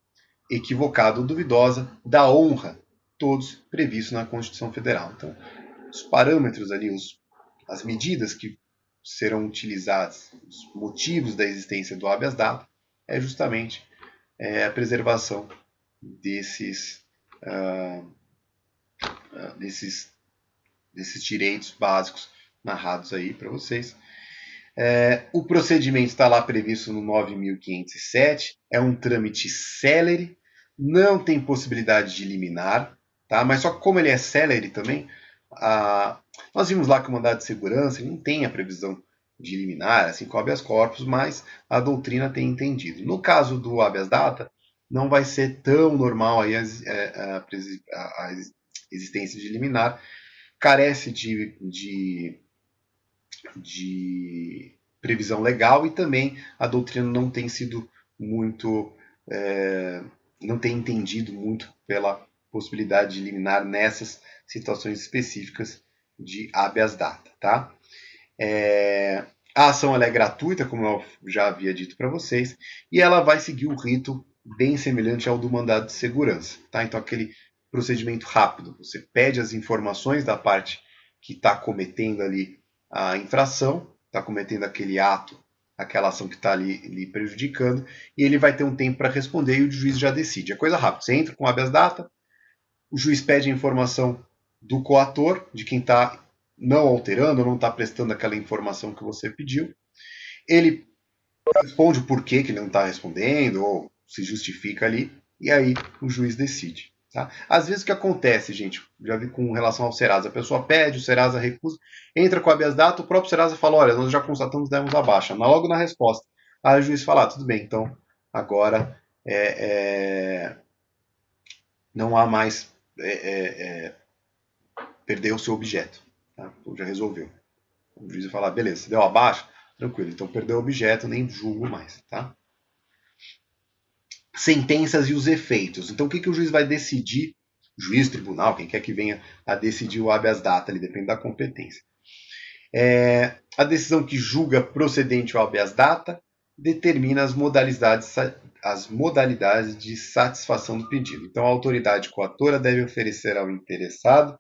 equivocada ou duvidosa, da honra, todos previstos na Constituição Federal. Então, os parâmetros ali, as medidas que serão utilizadas, os motivos da existência do habeas data, é justamente a preservação desses desses direitos básicos narrados aí para vocês. O procedimento está lá previsto no 9.507, é um trâmite célere, não tem possibilidade de liminar, tá? Mas só que como ele é célere também, nós vimos lá que o mandado de segurança não tem a previsão de liminar, assim como o habeas corpus, mas a doutrina tem entendido. No caso do habeas data, não vai ser tão normal aí a existência de liminar, carece de previsão legal e também a doutrina não tem sido muito, não tem entendido muito pela possibilidade de liminar nessas situações específicas de habeas data, tá? A ação ela é gratuita, como eu já havia dito para vocês, e ela vai seguir o rito bem semelhante ao do mandado de segurança, tá? Então aquele procedimento rápido, você pede as informações da parte que está cometendo ali a infração, está cometendo aquele ato, aquela ação que está ali prejudicando, e ele vai ter um tempo para responder e o juiz já decide. É coisa rápida, você entra com habeas data, o juiz pede a informação do coator, de quem está não alterando, não está prestando aquela informação que você pediu. Ele responde o porquê que ele não está respondendo, ou se justifica ali, e aí o juiz decide. Tá? Às vezes o que acontece, gente, já vi com relação ao Serasa, a pessoa pede, o Serasa recusa, entra com a habeas data, o próprio Serasa fala, olha, nós já constatamos, demos a baixa. Mas logo na resposta, aí o juiz fala, tudo bem, então agora não há mais perder o seu objeto. Tá? Então já resolveu. O juiz vai falar, beleza, você deu a baixa? Tranquilo, então perdeu o objeto, nem julgo mais. Tá? Sentenças e os efeitos. Então o que o juiz vai decidir? Juiz, tribunal, quem quer que venha a decidir o habeas data, ali depende da competência. A decisão que julga procedente o habeas data determina as modalidades de satisfação do pedido. Então a autoridade coatora deve oferecer ao interessado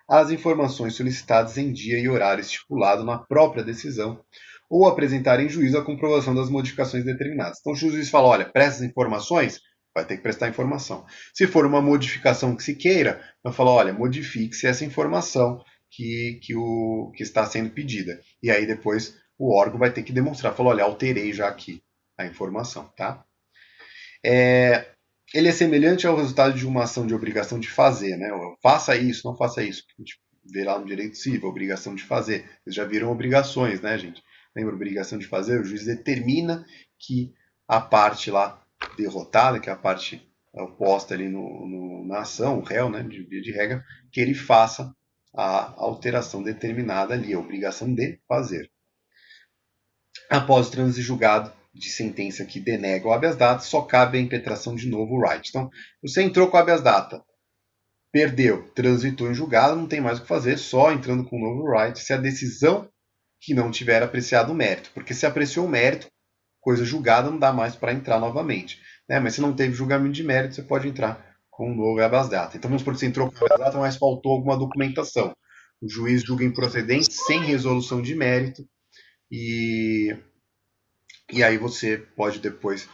as informações solicitadas em dia e horário estipulado na própria decisão ou apresentar em juízo a comprovação das modificações determinadas. Então, se o juiz fala, olha, presta as informações, vai ter que prestar informação. Se for uma modificação que se queira, vai falar, olha, modifique-se essa informação que está sendo pedida. E aí depois o órgão vai ter que demonstrar, falar, olha, alterei já aqui a informação, tá? Ele é semelhante ao resultado de uma ação de obrigação de fazer, né? Faça isso, não faça isso. A gente vê lá no direito civil, obrigação de fazer. Vocês já viram obrigações, né, gente? Lembra obrigação de fazer? O juiz determina que a parte lá derrotada, que é a parte oposta ali na ação, o réu, né, de via de regra, que ele faça a alteração determinada ali, a obrigação de fazer. Após o trânsito julgado de sentença que denega o habeas data, só cabe a impetração de novo right. Então, você entrou com o habeas data, perdeu, transitou em julgado, não tem mais o que fazer, só entrando com o novo right, se a decisão que não tiver apreciado o mérito. Porque se apreciou o mérito, coisa julgada não dá mais para entrar novamente. Né? Mas se não teve julgamento de mérito, você pode entrar com um novo habeas data. Então vamos supor que você entrou com o habeas data, mas faltou alguma documentação. O juiz julga improcedente sem resolução de mérito e aí você pode depois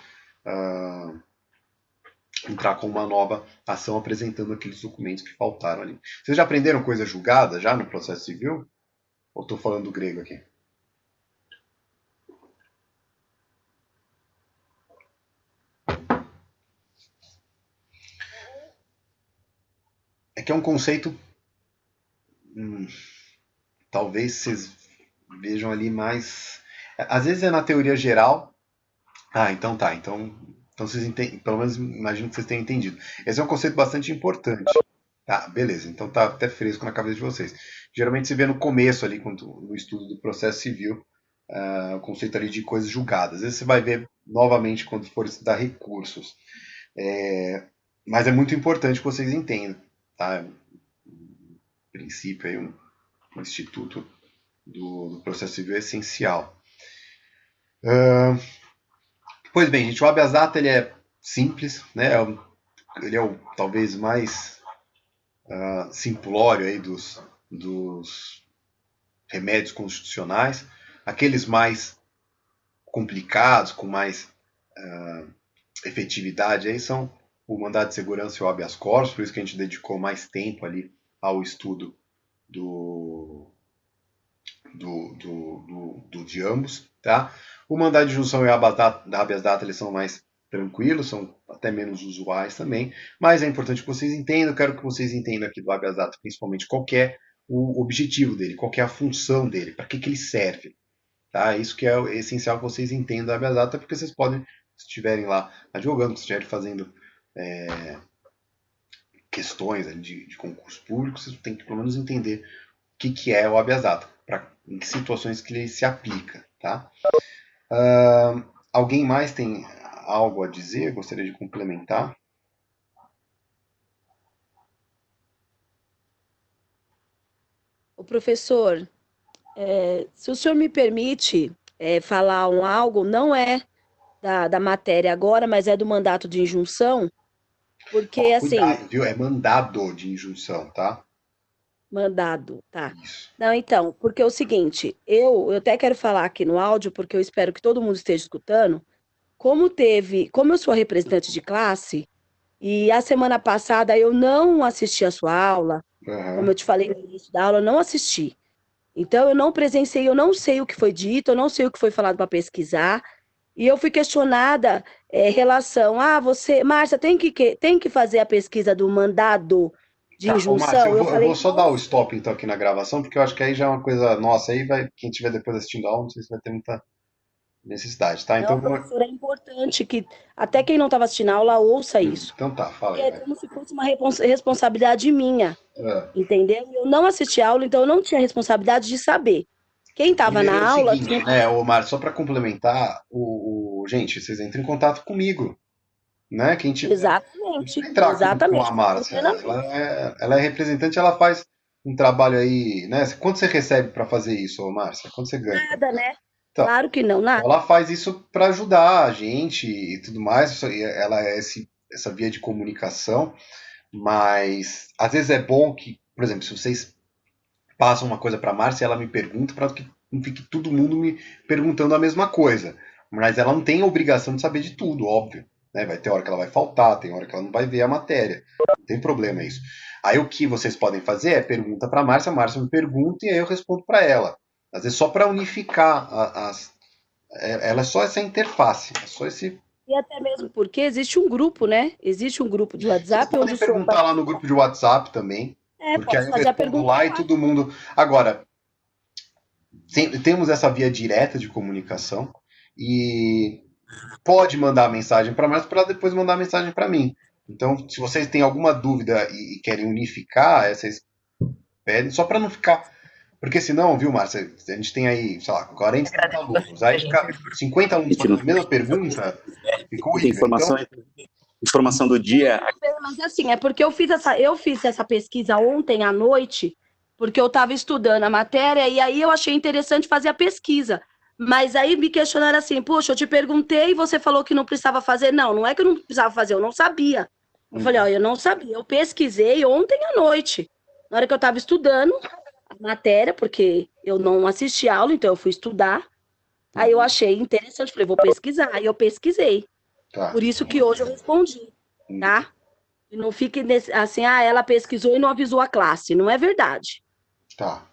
entrar com uma nova ação apresentando aqueles documentos que faltaram ali. Vocês já aprenderam coisa julgada já no processo civil? Ou estou falando do grego aqui? É que é um conceito, talvez vocês vejam ali mais... Às vezes é na teoria geral. Então tá. Então vocês entendem, pelo menos imagino que vocês tenham entendido. Esse é um conceito bastante importante. Tá, beleza. Então tá até fresco na cabeça de vocês. Geralmente se vê no começo ali, no estudo do processo civil, o conceito ali de coisas julgadas. Às vezes você vai ver novamente quando for estudar recursos. Mas é muito importante que vocês entendam. Tá? O princípio aí, um instituto do processo civil é essencial. Pois bem, gente, o habeas data ele é simples, né? Ele é o talvez mais simplório aí dos remédios constitucionais. Aqueles mais complicados, com mais efetividade, aí são o mandado de segurança e o habeas corpus, por isso que a gente dedicou mais tempo ali ao estudo de ambos, tá? O mandado de junção e o habeas data, eles são mais tranquilos, são até menos usuais também, mas é importante que vocês entendam, eu quero que vocês entendam aqui do habeas data, principalmente qual que é o objetivo dele, qual que é a função dele, para que ele serve, tá? Isso que é essencial que vocês entendam do habeas data, porque vocês podem, se estiverem lá advogando, se estiverem fazendo questões de concurso público, vocês têm que pelo menos entender o que é o habeas data, em que situações que ele se aplica, tá? Alguém mais tem algo a dizer? Gostaria de complementar? O professor, se o senhor me permite falar algo, não é da matéria agora, mas é do mandato de injunção, porque Cuidado, assim... viu? É mandado de injunção, tá? Mandado, tá. Isso. Não, então, porque é o seguinte, eu até quero falar aqui no áudio, porque eu espero que todo mundo esteja escutando, como eu sou a representante de classe, e a semana passada eu não assisti a sua aula, como eu te falei no início da aula, eu não assisti. Então, eu não presenciei, eu não sei o que foi dito, eu não sei o que foi falado para pesquisar, e eu fui questionada em relação, Márcia, tem que fazer a pesquisa do mandado de injunção. Márcia, eu vou só dar o stop então aqui na gravação, porque eu acho que aí já é uma coisa nossa, aí quem estiver depois assistindo a aula, não sei se vai ter muita necessidade, tá? Então, professor, é importante que até quem não estava assistindo a aula ouça isso. Então tá, fala aí. É como se fosse uma responsabilidade minha, entendeu? Eu não assisti a aula, então eu não tinha responsabilidade de saber. Quem estava na aula... Seguinte, Márcia, só para complementar, gente, vocês entram em contato comigo, né? Quem tiver, exatamente. Com a Márcia. Ela é representante, ela faz um trabalho aí, né? Quanto você recebe para fazer isso, Márcia? Quanto você ganha? Nada, né? Então, claro que não, nada. Ela faz isso para ajudar a gente e tudo mais. Ela é essa via de comunicação, mas às vezes é bom que, por exemplo, se vocês passam uma coisa para a Márcia, ela me pergunta para que não fique todo mundo me perguntando a mesma coisa. Mas ela não tem a obrigação de saber de tudo, óbvio. Né? Vai ter hora que ela vai faltar, tem hora que ela não vai ver a matéria. Não tem problema isso. Aí o que vocês podem fazer é pergunta para a Márcia me pergunta e aí eu respondo para ela. Às vezes só para unificar ela é só essa interface, é só esse... E até mesmo porque existe um grupo, né? Existe um grupo de WhatsApp. Vocês podem perguntar lá no grupo de WhatsApp também. Porque aí eu respondo lá e todo mundo... Agora, temos essa via direta de comunicação e pode mandar mensagem para mais para depois mandar mensagem para mim. Então, se vocês têm alguma dúvida e querem unificar, vocês pedem, só para não ficar... Porque senão, viu, Márcia, a gente tem aí, sei lá, 40 alunos, aí fica 50 alunos fazendo a mesma pergunta, ficou horrível. Informação do dia. Mas assim, é porque eu fiz essa pesquisa ontem à noite, porque eu estava estudando a matéria, e aí eu achei interessante fazer a pesquisa. Mas aí me questionaram assim, poxa, eu te perguntei e você falou que não precisava fazer. Não é que eu não precisava fazer, eu não sabia. Eu falei, eu não sabia, eu pesquisei ontem à noite, na hora que eu estava estudando a matéria, porque eu não assisti a aula, então eu fui estudar. Aí eu achei interessante, falei, vou pesquisar. Aí eu pesquisei. Tá. Por isso que hoje eu respondi, tá? E não fique assim, ela pesquisou e não avisou a classe. Não é verdade. Tá.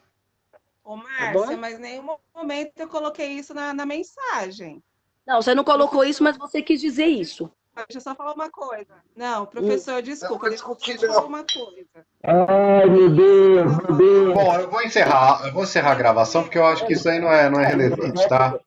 Ô, Márcia, mas em nenhum momento eu coloquei isso na mensagem. Não, você não colocou isso, mas você quis dizer isso. Deixa eu só falar uma coisa. Não, professor, desculpa, deixa eu só falar uma coisa. Ai, meu Deus, meu Deus. Bom, eu vou encerrar a gravação, porque eu acho que isso aí não é relevante, tá?